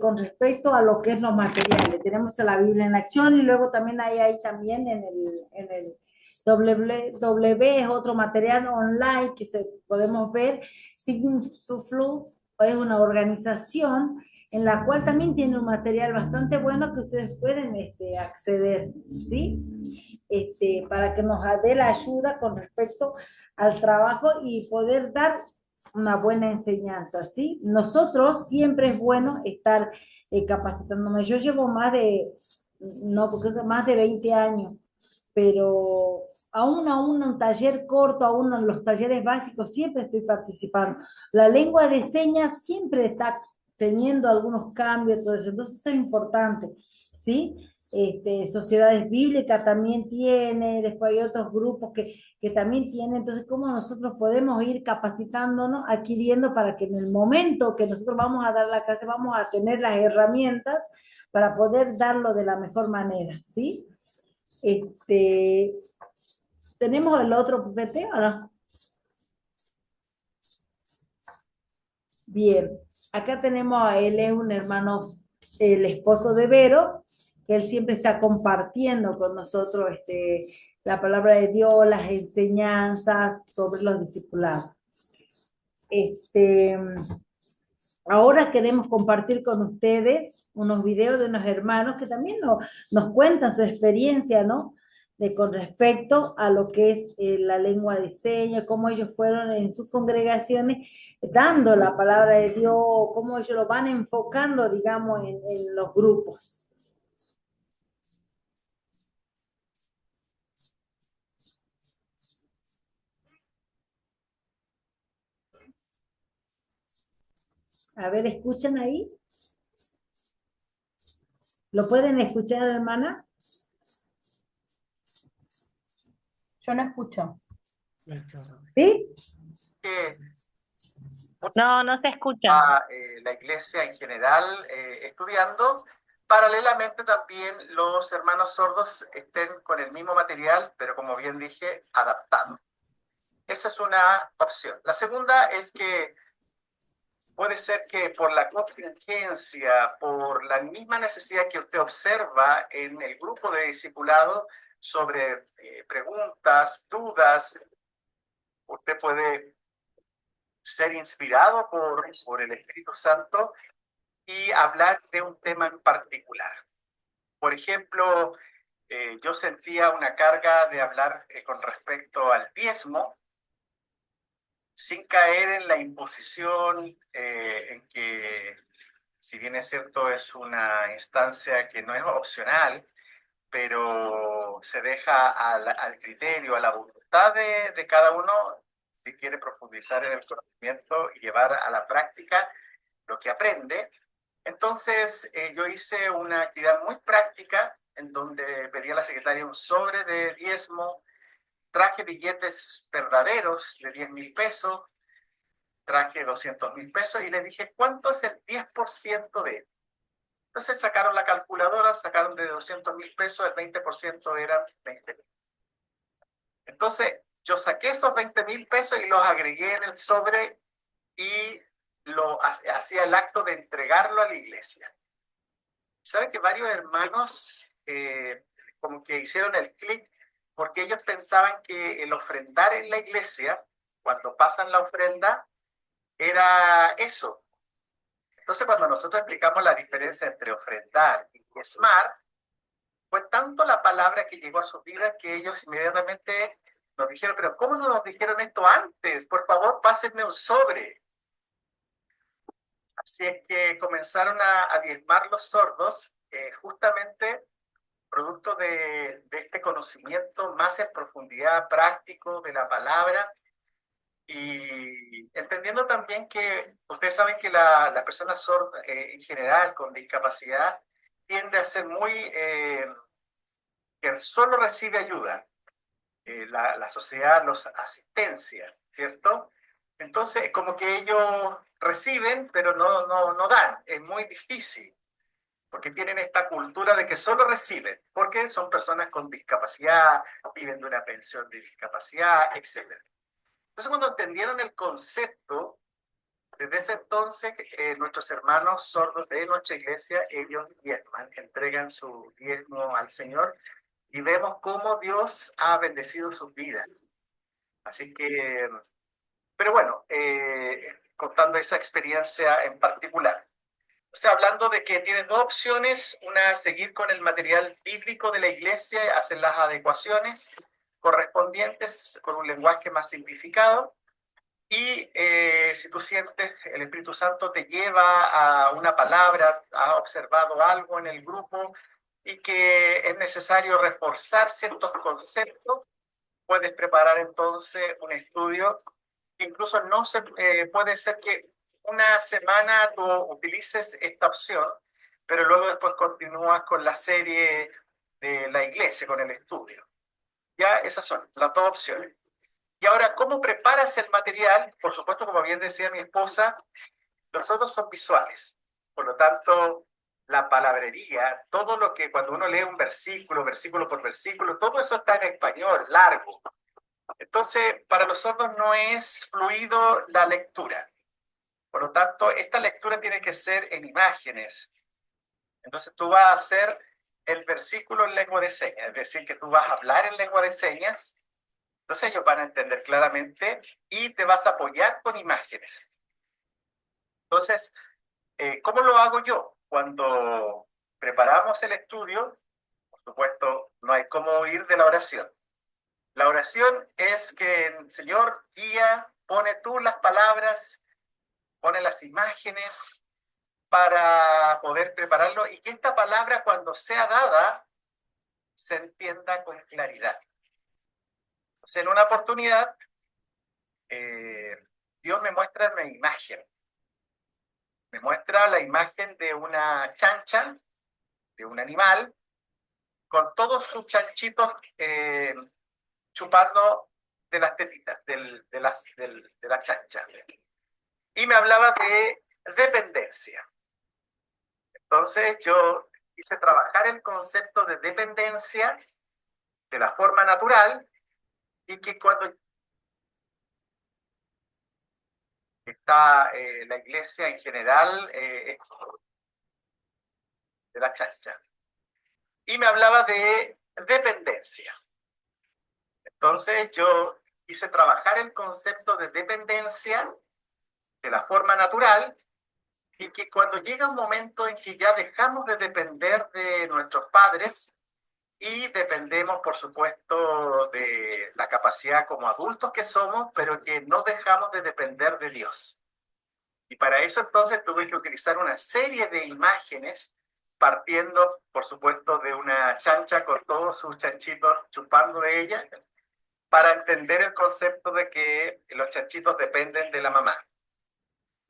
con respecto a lo que es los materiales, tenemos la Biblia en acción y luego también hay también en el WW es otro material online que podemos ver. Sign Suflu es una organización en la cual también tiene un material bastante bueno que ustedes pueden acceder, ¿sí? Para que nos dé la ayuda con respecto al trabajo y poder dar una buena enseñanza, ¿sí? Nosotros siempre es bueno estar capacitándome. Yo llevo no, porque es más de 20 años, pero aún un taller corto, aún en los talleres básicos, siempre estoy participando. La lengua de señas siempre está teniendo algunos cambios, todo eso. Entonces eso es importante, ¿sí? Sociedades bíblicas también tiene, después hay otros grupos que también tienen, entonces cómo nosotros podemos ir capacitándonos, adquiriendo para que en el momento que nosotros vamos a dar la clase vamos a tener las herramientas para poder darlo de la mejor manera, ¿sí? Este, ¿Tenemos el otro PPT o no? Bien, acá tenemos a él, es un hermano, el esposo de Vero, que él siempre está compartiendo con nosotros la palabra de Dios, las enseñanzas sobre los discipulados. Este, Ahora queremos compartir con ustedes unos videos de unos hermanos que también nos cuentan su experiencia, ¿no? Con respecto a lo que es la lengua de señas, cómo ellos fueron en sus congregaciones dando la palabra de Dios, cómo ellos lo van enfocando, digamos, en los grupos. A ver, ¿escuchan ahí? ¿Lo pueden escuchar, hermana? Yo no escucho. ¿Sí? No, no se escucha. La iglesia en general estudiando. Paralelamente también los hermanos sordos estén con el mismo material, pero como bien dije, adaptado. Esa es una opción. La segunda es que puede ser que por la contingencia, por la misma necesidad que usted observa en el grupo de discipulado sobre preguntas, dudas, usted puede ser inspirado por el Espíritu Santo y hablar de un tema en particular. Por ejemplo, yo sentía una carga de hablar con respecto al diezmo, sin caer en la imposición en que, si bien es cierto, es una instancia que no es opcional, pero se deja al criterio, a la voluntad de cada uno si quiere profundizar en el conocimiento y llevar a la práctica lo que aprende. Entonces, yo hice una actividad muy práctica en donde pedí a la secretaria un sobre de diezmo, traje billetes verdaderos de 10.000 pesos, traje 200.000 pesos y le dije, ¿cuánto es el 10% de esto? Entonces sacaron la calculadora, sacaron de 200.000 pesos, el 20% eran 20.000. Entonces, yo saqué esos 20.000 pesos y los agregué en el sobre y hacía el acto de entregarlo a la iglesia. ¿Saben que varios hermanos como que hicieron el clic porque ellos pensaban que el ofrendar en la iglesia, cuando pasan la ofrenda, era eso? Entonces, cuando nosotros explicamos la diferencia entre ofrendar y diezmar, fue tanto la palabra que llegó a sus vidas que ellos inmediatamente nos dijeron, pero ¿cómo no nos dijeron esto antes? Por favor, pásenme un sobre. Así es que comenzaron a diezmar los sordos, justamente producto de este conocimiento más en profundidad práctico de la palabra y entendiendo también que ustedes saben que la persona sorda en general con discapacidad tiende a ser muy, que solo recibe ayuda. La sociedad los asistencia, ¿cierto? Entonces, es como que ellos reciben, pero no dan. Es muy difícil, porque tienen esta cultura de que solo reciben, porque son personas con discapacidad, viven de una pensión de discapacidad, etc. Entonces, cuando entendieron el concepto, desde ese entonces, nuestros hermanos sordos de nuestra iglesia, ellos diezman, entregan su diezmo al Señor, y vemos cómo Dios ha bendecido sus vidas. Así que, pero bueno, contando esa experiencia en particular. O sea, hablando de que tienes dos opciones, una, seguir con el material bíblico de la iglesia, hacer las adecuaciones correspondientes con un lenguaje más simplificado, y si tú sientes el Espíritu Santo te lleva a una palabra, has observado algo en el grupo y que es necesario reforzar ciertos conceptos, puedes preparar entonces un estudio. Incluso no se, puede ser que una semana tú utilices esta opción, pero luego después continúas con la serie de la iglesia, con el estudio. Ya esas son las dos opciones. Y ahora, ¿cómo preparas el material? Por supuesto, como bien decía mi esposa, los otros son visuales. Por lo tanto, la palabrería, todo lo que cuando uno lee un versículo, versículo por versículo, todo eso está en español, largo. Entonces, para los sordos no es fluido la lectura. Por lo tanto, esta lectura tiene que ser en imágenes. Entonces, tú vas a hacer el versículo en lengua de señas, es decir, que tú vas a hablar en lengua de señas. Entonces, ellos van a entender claramente y te vas a apoyar con imágenes. Entonces, ¿cómo lo hago yo? Cuando preparamos el estudio, por supuesto, no hay cómo huir de la oración. La oración es que el Señor guía, pone tú las palabras, pone las imágenes para poder prepararlo y que esta palabra cuando sea dada se entienda con claridad. Entonces, en una oportunidad, Dios me muestra una imagen. Me muestra la imagen de una chancha, de un animal, con todos sus chanchitos chupando de las tetitas, de la chancha. Y me hablaba de dependencia. Entonces yo quise trabajar el concepto de dependencia de la forma natural y que cuando está la iglesia en general de la chancha. Y me hablaba de dependencia. Entonces yo quise trabajar el concepto de dependencia de la forma natural y que cuando llega un momento en que ya dejamos de depender de nuestros padres y dependemos, por supuesto, de la capacidad como adultos que somos, pero que no dejamos de depender de Dios. Y para eso entonces tuve que utilizar una serie de imágenes partiendo, por supuesto, de una chancha con todos sus chanchitos chupando de ella, para entender el concepto de que los chanchitos dependen de la mamá.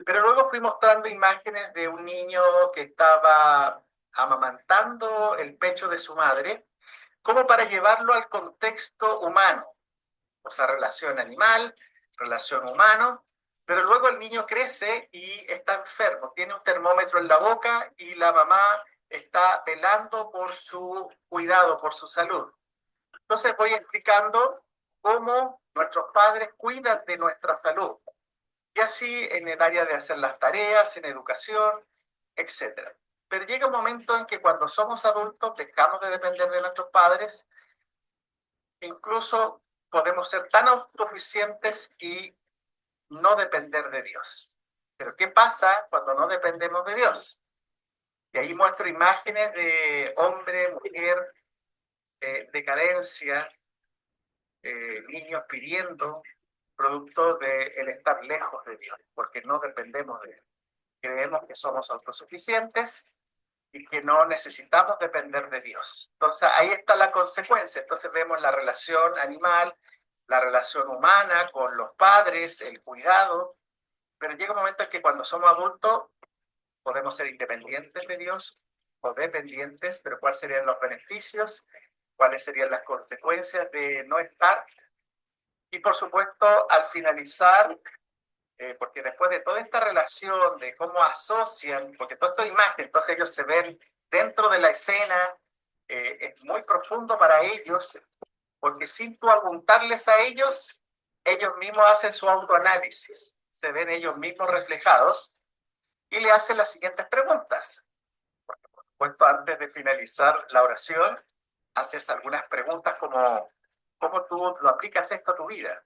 Pero luego fui mostrando imágenes de un niño que estaba amamantando el pecho de su madre, como para llevarlo al contexto humano, o sea, relación animal, relación humano, pero luego el niño crece y está enfermo, tiene un termómetro en la boca y la mamá está velando por su cuidado, por su salud. Entonces voy explicando cómo nuestros padres cuidan de nuestra salud. Y así en el área de hacer las tareas, en educación, etcétera. Pero llega un momento en que cuando somos adultos dejamos de depender de nuestros padres, incluso podemos ser tan autosuficientes y no depender de Dios. Pero ¿qué pasa cuando no dependemos de Dios? Y ahí muestro imágenes de hombre, mujer, decadencia, niños pidiendo, producto del estar lejos de Dios, porque no dependemos de Él. Creemos que somos autosuficientes y que no necesitamos depender de Dios. Entonces ahí está la consecuencia. Entonces vemos la relación animal, la relación humana con los padres, el cuidado, pero llega un momento en que cuando somos adultos podemos ser independientes de Dios o dependientes, pero ¿cuáles serían los beneficios? ¿Cuáles serían las consecuencias de no estar? Y por supuesto, al finalizar, porque después de toda esta relación, de cómo asocian, porque todo esto es imagen, entonces ellos se ven dentro de la escena, es muy profundo para ellos, porque sin tú apuntarles a ellos, ellos mismos hacen su autoanálisis, se ven ellos mismos reflejados y le hacen las siguientes preguntas. Por supuesto, antes de finalizar la oración, haces algunas preguntas como, ¿cómo tú lo aplicas esto a tu vida?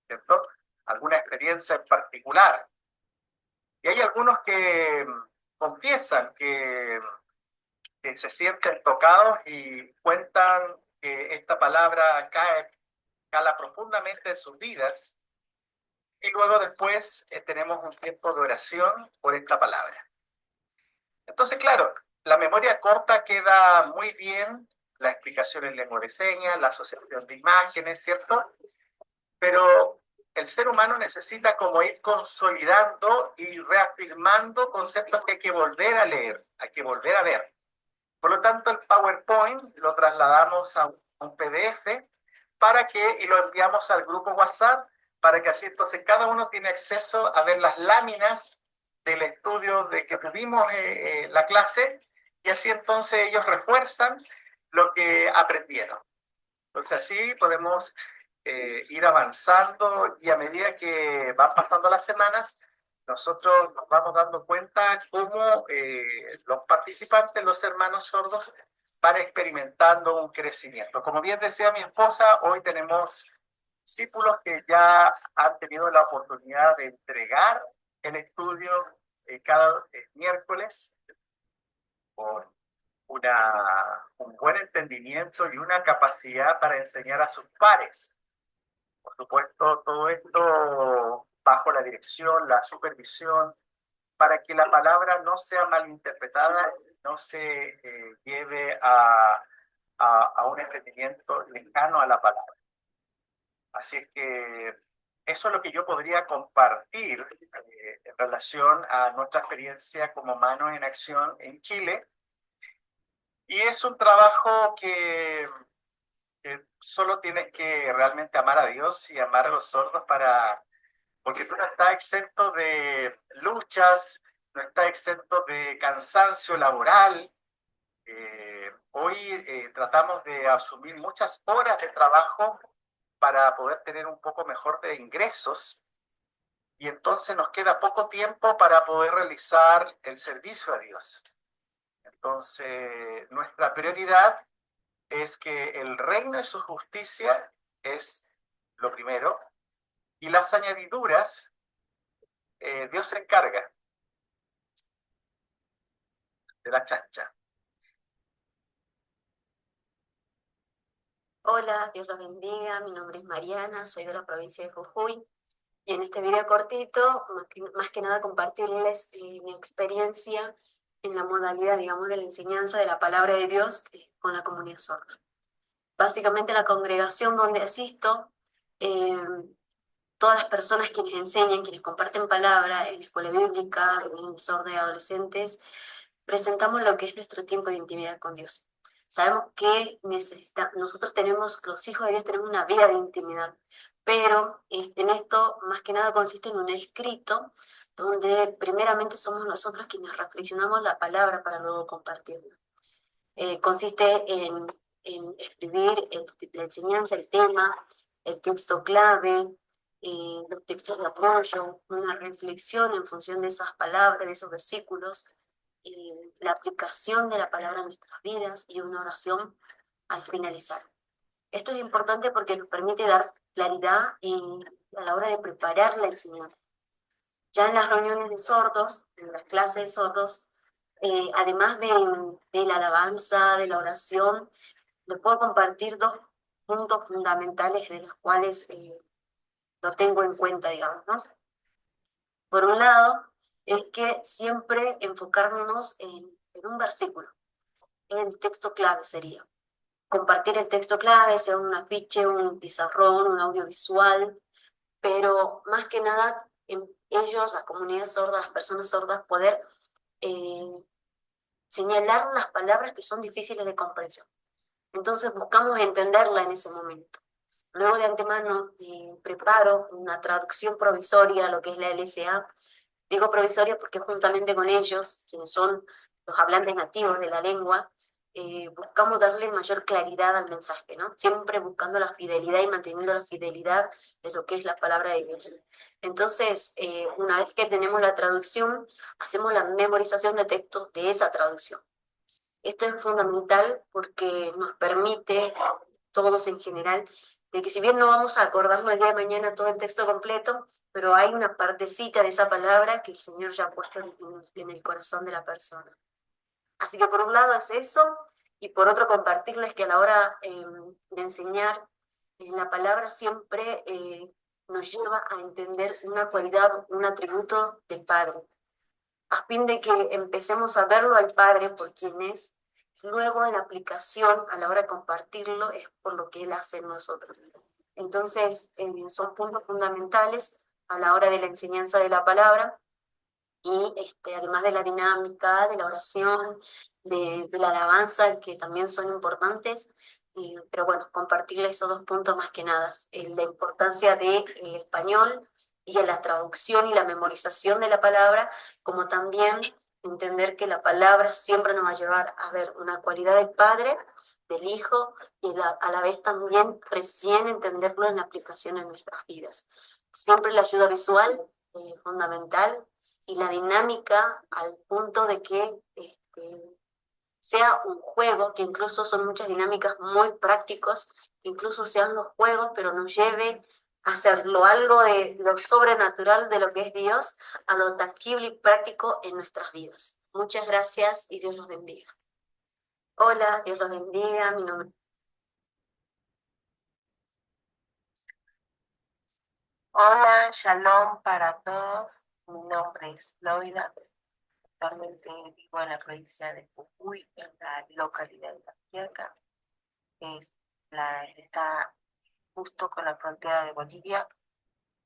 ¿Cierto? ¿Alguna experiencia en particular? Y hay algunos que confiesan que se sienten tocados y cuentan que esta palabra cala profundamente en sus vidas. Y luego después tenemos un tiempo de oración por esta palabra. Entonces, claro, la memoria corta queda muy bien, la explicación en lengua de señas, la asociación de imágenes, ¿cierto? Pero el ser humano necesita como ir consolidando y reafirmando conceptos que hay que volver a leer, hay que volver a ver. Por lo tanto, el PowerPoint lo trasladamos a un PDF para que, y lo enviamos al grupo WhatsApp, para que así entonces cada uno tiene acceso a ver las láminas del estudio de que tuvimos la clase, y así entonces ellos refuerzan lo que aprendieron. Entonces así podemos ir avanzando, y a medida que van pasando las semanas, nosotros nos vamos dando cuenta cómo los participantes, los hermanos sordos, van experimentando un crecimiento. Como bien decía mi esposa, hoy tenemos discípulos que ya han tenido la oportunidad de entregar el estudio cada miércoles con un buen entendimiento y una capacidad para enseñar a sus pares. Por supuesto, todo esto bajo la dirección, la supervisión, para que la palabra no sea malinterpretada, no se lleve a un entendimiento lejano a la palabra. Así es que eso es lo que yo podría compartir en relación a nuestra experiencia como Manos en Acción en Chile. Y es un trabajo que solo tienes que realmente amar a Dios y amar a los sordos porque tú no estás exento de luchas, no estás exento de cansancio laboral. Hoy tratamos de asumir muchas horas de trabajo para poder tener un poco mejor de ingresos, y entonces nos queda poco tiempo para poder realizar el servicio a Dios. Entonces, nuestra prioridad es que el reino y su justicia es lo primero, y las añadiduras, Dios se encarga de la chancha. Hola, Dios los bendiga. Mi nombre es Mariana, soy de la provincia de Jujuy. Y en este video cortito, más que nada compartirles mi experiencia en la modalidad, digamos, de la enseñanza de la palabra de Dios con la comunidad sorda. Básicamente la congregación donde asisto, eh, todas las personas quienes enseñan, quienes comparten palabra en la escuela bíblica, en sordos y adolescentes, presentamos lo que es nuestro tiempo de intimidad con Dios. Sabemos que nosotros tenemos, los hijos de Dios tenemos una vida de intimidad, pero en esto más que nada consiste en un escrito donde primeramente somos nosotros quienes reflexionamos la palabra para luego compartirla. Consiste en escribir la enseñanza, el tema, el texto clave, los textos de apoyo, una reflexión en función de esas palabras, de esos versículos, la aplicación de la palabra en nuestras vidas y una oración al finalizar. Esto es importante porque nos permite dar claridad a la hora de preparar la enseñanza. Ya en las reuniones de sordos, en las clases de sordos, además de la alabanza, de la oración, les puedo compartir dos puntos fundamentales de los cuales lo tengo en cuenta, digamos, ¿no? Por un lado, es que siempre enfocarnos en un versículo. El texto clave sería. Compartir el texto clave, sea un afiche, un pizarrón, un audiovisual, pero más que nada, ellos, la comunidad sorda, las personas sordas, poder eh, señalar las palabras que son difíciles de comprensión. Entonces buscamos entenderla en ese momento. Luego de antemano preparo una traducción provisoria a lo que es la LSA. Digo provisoria porque juntamente con ellos, quienes son los hablantes nativos de la lengua, buscamos darle mayor claridad al mensaje, ¿no? Siempre buscando la fidelidad y manteniendo la fidelidad de lo que es la palabra de Dios. Entonces, una vez que tenemos la traducción, hacemos la memorización de textos de esa traducción. Esto es fundamental porque nos permite, todos en general, de que si bien no vamos a acordarnos el día de mañana todo el texto completo, pero hay una partecita de esa palabra que el Señor ya ha puesto en el corazón de la persona. Así que por un lado es eso, y por otro compartirles que a la hora de enseñar, la palabra siempre nos lleva a entender una cualidad, un atributo del Padre, a fin de que empecemos a verlo al Padre por quien es. Luego en la aplicación, a la hora de compartirlo, es por lo que Él hace en nosotros. Entonces, son puntos fundamentales a la hora de la enseñanza de la palabra, y además de la dinámica, de la oración, de la alabanza, que también son importantes, pero bueno, compartirles esos dos puntos más que nada, la importancia del español y en la traducción y la memorización de la palabra, como también entender que la palabra siempre nos va a llevar a ver una cualidad del Padre, del Hijo, y a la vez también recién entenderlo en la aplicación en nuestras vidas. Siempre la ayuda visual, fundamental, y la dinámica al punto de que sea un juego, que incluso son muchas dinámicas muy prácticos, incluso sean los juegos, pero nos lleve a hacerlo algo de lo sobrenatural de lo que es Dios, a lo tangible y práctico en nuestras vidas. Muchas gracias y Dios los bendiga. Hola, Dios los bendiga, mi nombre. Hola, shalom para todos. Mi nombre es Loida. Actualmente vivo en la provincia de Jujuy, en la localidad de La Quiaca. Está justo con la frontera de Bolivia.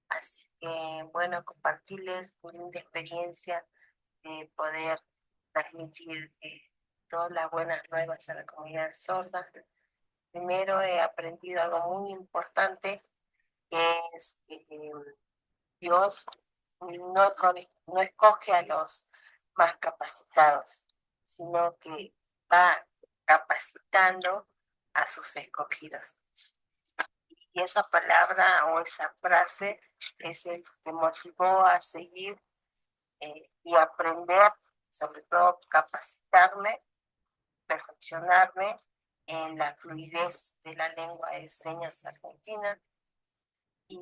Así que, bueno, compartirles una linda experiencia de poder transmitir todas las buenas nuevas a la comunidad sorda. Primero he aprendido algo muy importante, que es Dios no escoge a los más capacitados, sino que va capacitando a sus escogidos. Y esa palabra o esa frase es el que me motivó a seguir y aprender, sobre todo capacitarme, perfeccionarme en la fluidez de la lengua de señas argentina. Y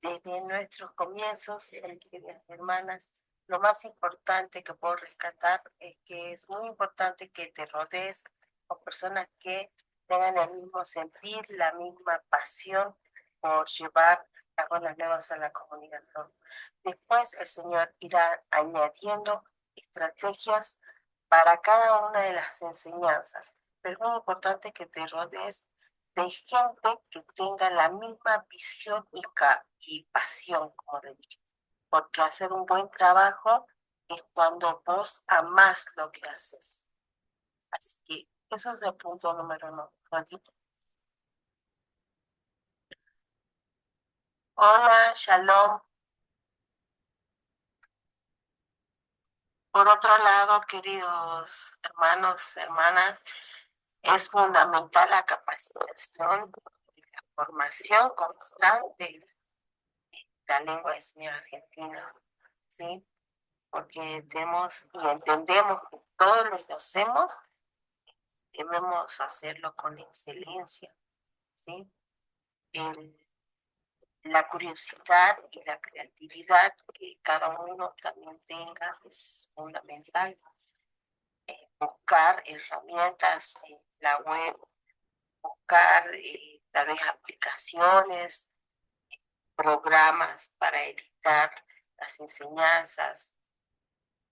desde nuestros comienzos, queridas hermanas, lo más importante que puedo rescatar es que es muy importante que te rodees con personas que tengan el mismo sentir, la misma pasión por llevar las buenas nuevas a la comunidad. Después el Señor irá añadiendo estrategias para cada una de las enseñanzas. Pero es muy importante que te rodees de gente que tenga la misma visión y pasión, como le digo. Porque hacer un buen trabajo es cuando vos amás lo que haces. Así que eso es el punto número uno. Hola, shalom. Por otro lado, queridos hermanos, hermanas, es fundamental la capacitación, la formación constante de la lengua de señas argentina, ¿sí? Porque tenemos y entendemos que todo lo que hacemos debemos hacerlo con excelencia, ¿sí? La curiosidad y la creatividad que cada uno también tenga es fundamental. Buscar herramientas en la web, buscar tal vez aplicaciones, programas para editar las enseñanzas.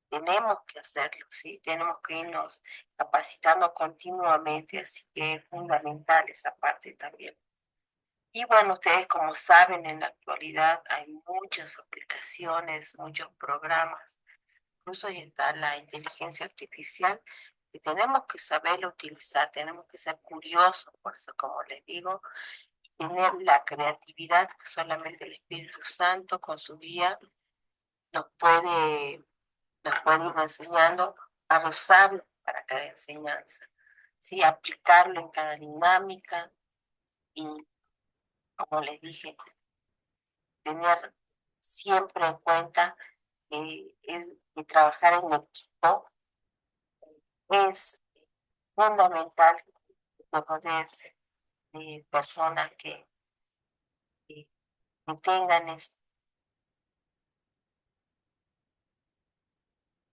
Tenemos que hacerlo, ¿sí? Tenemos que irnos capacitando continuamente, así que es fundamental esa parte también. Y bueno, ustedes como saben, en la actualidad hay muchas aplicaciones, muchos programas, incluso ya está la inteligencia artificial, que tenemos que saberlo utilizar, tenemos que ser curiosos, por eso como les digo, tener la creatividad que solamente el Espíritu Santo con su guía nos puede, nos puede ir enseñando a usarlo para cada enseñanza, ¿sí? Aplicarlo en cada dinámica y, como les dije, tener siempre en cuenta que trabajar en equipo es fundamental, que rodees de personas que, que tengan esto.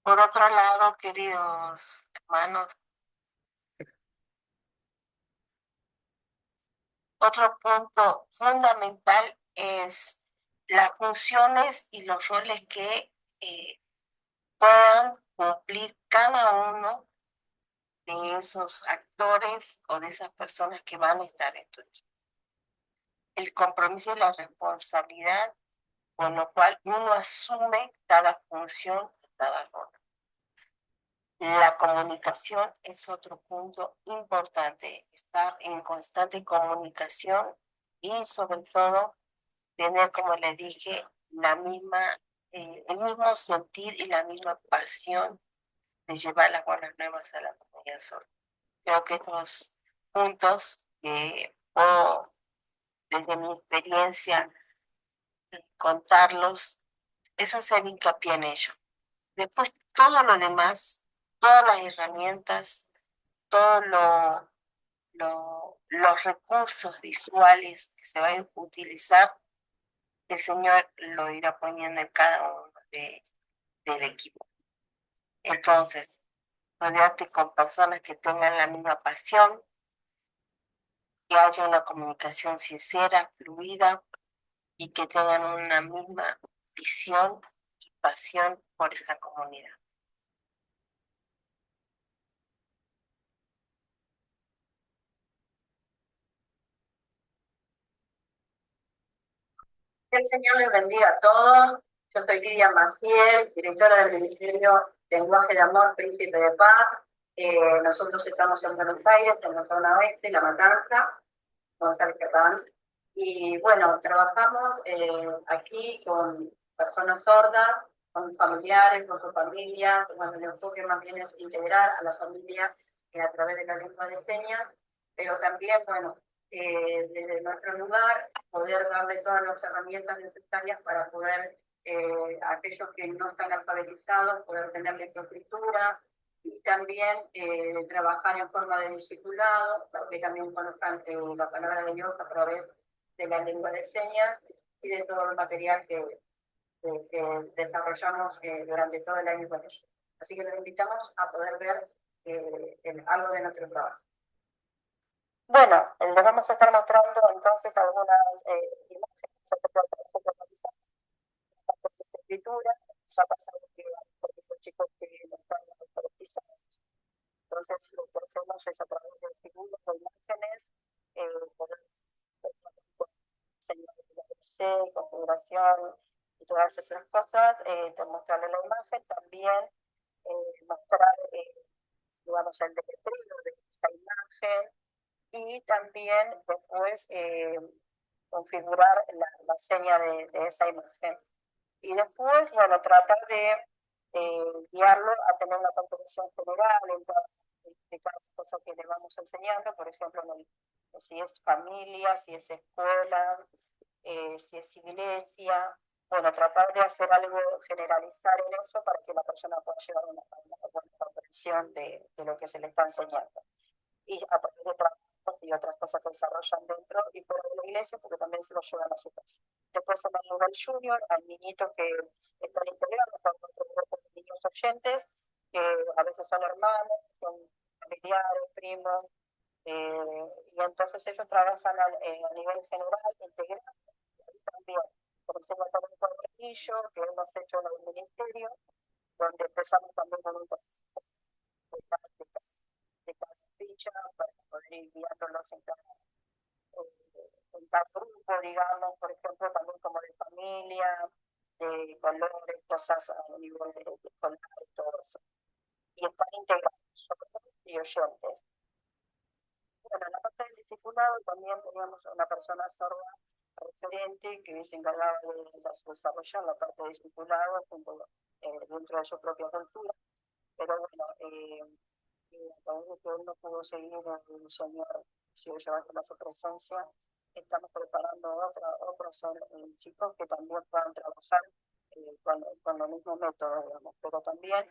Por otro lado, queridos hermanos, otro punto fundamental es las funciones y los roles que puedan cumplir cada uno de esos actores o de esas personas que van a estar en tu equipo. El compromiso y la responsabilidad, con lo cual uno asume cada función y cada rol. La comunicación es otro punto importante, estar en constante comunicación y sobre todo tener, como les dije, el mismo sentir y la misma pasión de llevar las buenas nuevas a la comunidad sorda. Creo que estos puntos que puedo, desde mi experiencia, contarlos, es hacer hincapié en ello. Después, todo lo demás, todas las herramientas, todos los recursos visuales que se vayan a utilizar, el Señor lo irá poniendo en cada uno del equipo. Entonces, rodeate con personas que tengan la misma pasión, que haya una comunicación sincera, fluida y que tengan una misma visión y pasión por esta comunidad. El Señor les bendiga a todos. Yo soy Lidia Maciel, directora del Ministerio Lenguaje de Amor, Príncipe de Paz. Nosotros estamos en Buenos Aires, en la zona oeste, La Matanza, González Catán. Y bueno, trabajamos aquí con personas sordas, con familiares, con sus familias. Bueno, el enfoque más bien es integrar a la familia a través de la lengua de señas, pero también, bueno, desde nuestro lugar, poder darle todas las herramientas necesarias para poder, aquellos que no están alfabetizados, poder tener lectoescritura y también trabajar en forma de discipulado, para que también conozcan la palabra de Dios a través de la lengua de señas y de todo el material que desarrollamos durante todo el año con ellos. Así que los invitamos a poder ver algo de nuestro trabajo. Bueno, les vamos a estar mostrando entonces algunas imágenes de escritura. Ya pasamos que hay chicos que no están alfabetizados, entonces a través de figuras o imágenes, poder enseñar la ABC, configuración y todas esas cosas, mostrarle la imagen, también mostrar, digamos, el deletreo de esa imagen y también después configurar la seña de esa imagen. Y después, bueno, tratar de guiarlo a tener una comprensión general de cada cosa que le vamos enseñando, por ejemplo, si es familia, si es escuela, si es iglesia, bueno, tratar de hacer algo, generalizar en eso para que la persona pueda llevar una buena comprensión de lo que se le está enseñando. Y a partir de trabajos y otras cosas que desarrollan dentro y fuera de la iglesia, porque también se lo llevan a su casa. Después en el nivel junior hay niñitos que están integrados con otro grupo de niños oyentes, que a veces son hermanos, son familiares, primos, y entonces ellos trabajan a nivel general, integrado, y también, por ejemplo, con un cuadernillo que hemos hecho en el ministerio, donde empezamos también con un de cada ficha para poder ir guiándolos en cada grupo, digamos, por ejemplo, también como de familia, de colores, cosas a nivel de escolar y todo eso. Y están integrados, sordos y oyentes. Bueno, en la parte del discipulado también teníamos una persona sorda referente que se encargaba de desarrollar la parte de discipulado dentro de su propia cultura, pero bueno, a través de que él no pudo seguir, el Señor siguió llevando a su presencia. Estamos preparando otros chicos que también puedan trabajar con el mismo método, digamos, pero también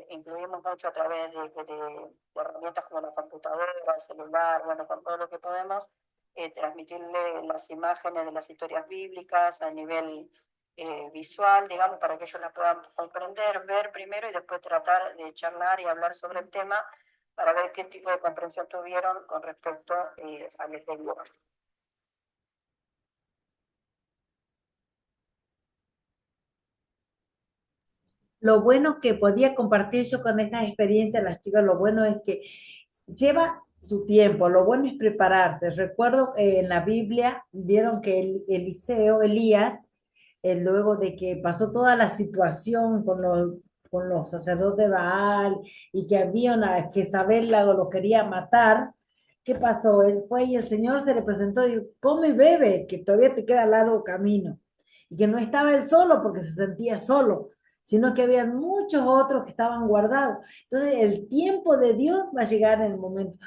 incluimos mucho a través de herramientas como la computadora, el celular, bueno, con todo lo que podemos, transmitirle las imágenes de las historias bíblicas a nivel visual, digamos, para que ellos la puedan comprender, ver primero y después tratar de charlar y hablar sobre el tema para ver qué tipo de comprensión tuvieron con respecto al exterior. Lo bueno que podía compartir yo con estas experiencias, las chicas, lo bueno es que lleva su tiempo, lo bueno es prepararse. Recuerdo en la Biblia, vieron que Elías, luego de que pasó toda la situación con los sacerdotes de Baal y que había una Jezabel lo quería matar, ¿qué pasó? Él fue y el Señor se le presentó y dijo, come y bebe, que todavía te queda largo camino. Y que no estaba él solo porque se sentía solo, sino que había muchos otros que estaban guardados. Entonces, el tiempo de Dios va a llegar en el momento.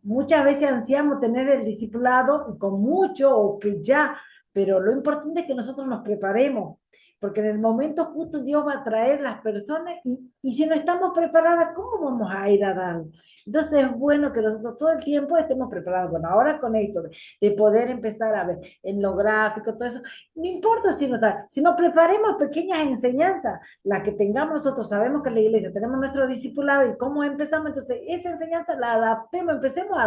Muchas veces ansiamos tener el discipulado con mucho o que ya, pero lo importante es que nosotros nos preparemos, porque en el momento justo Dios va a traer las personas y si no estamos preparadas, ¿cómo vamos a ir a dar? Entonces es bueno que nosotros todo el tiempo estemos preparados. Bueno, ahora con esto de poder empezar a ver en lo gráfico, todo eso, no importa si no está, si nos preparemos pequeñas enseñanzas, las que tengamos nosotros, sabemos que en la iglesia tenemos nuestro discipulado y cómo empezamos, entonces esa enseñanza la adaptemos, empecemos a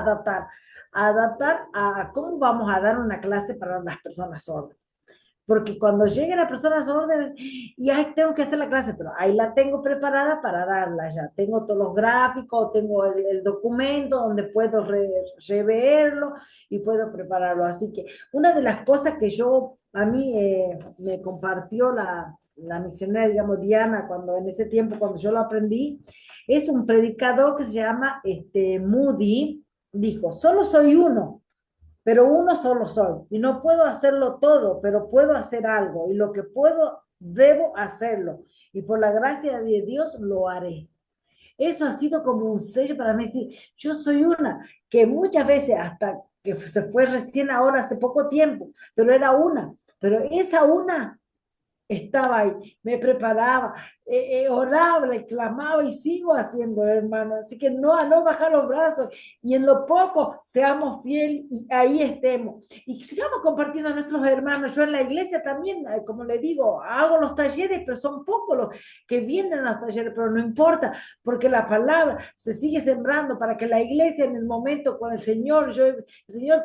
adaptar a cómo vamos a dar una clase para las personas sordas. Porque cuando lleguen las personas sordas, y ahí tengo que hacer la clase, pero ahí la tengo preparada para darla ya. Tengo todos los gráficos, tengo el documento donde puedo reverlo y puedo prepararlo. Así que una de las cosas que a mí me compartió la misionera, digamos, Diana, cuando en ese tiempo, cuando yo lo aprendí, es un predicador que se llama Moody, dijo, solo soy uno pero uno solo soy y no puedo hacerlo todo, pero puedo hacer algo y lo que puedo, debo hacerlo y por la gracia de Dios lo haré. Eso ha sido como un sello para mí, decir, yo soy una que muchas veces hasta que se fue recién ahora hace poco tiempo, pero era una, pero esa una estaba ahí, me preparaba, oraba, y clamaba y sigo haciendo, hermano. Así que no bajar los brazos y en lo poco seamos fieles y ahí estemos. Y sigamos compartiendo a nuestros hermanos. Yo en la iglesia también, como le digo, hago los talleres, pero son pocos los que vienen a los talleres, pero no importa, porque la palabra se sigue sembrando para que la iglesia en el momento cuando el Señor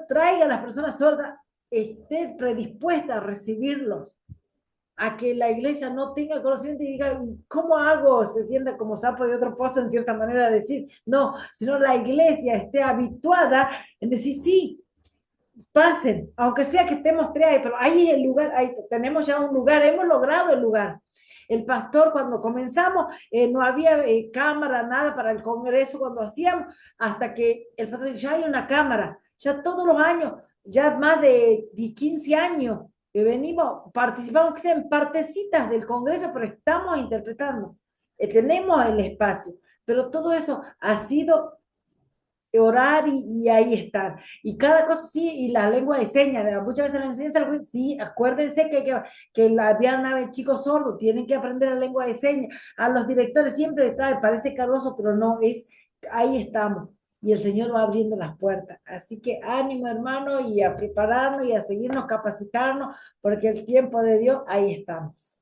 traiga a las personas sordas, esté predispuesta a recibirlos. a que la iglesia no tenga conocimiento y diga, ¿cómo hago? Se sienta como sapo de otro pozo en cierta manera de decir, no, sino la iglesia esté habituada en decir, sí, pasen, aunque sea que estemos tres ahí, pero ahí es el lugar, ahí tenemos ya un lugar, hemos logrado el lugar. El pastor, cuando comenzamos, no había cámara, nada para el congreso cuando hacíamos, hasta que el pastor dijo, ya hay una cámara, ya todos los años, ya más de 15 años que venimos, participamos que sea en partecitas del congreso, pero estamos interpretando, tenemos el espacio, pero todo eso ha sido orar y ahí están. Y cada cosa sí, y la lengua de señas, muchas veces la enseñanza, sí, acuérdense que habían chicos sordos, tienen que aprender la lengua de señas. A los directores siempre está, parece cargoso, pero no, es, ahí estamos. Y el Señor va abriendo las puertas. Así que ánimo, hermano, y a prepararnos y a seguirnos capacitarnos, porque el tiempo de Dios, ahí estamos.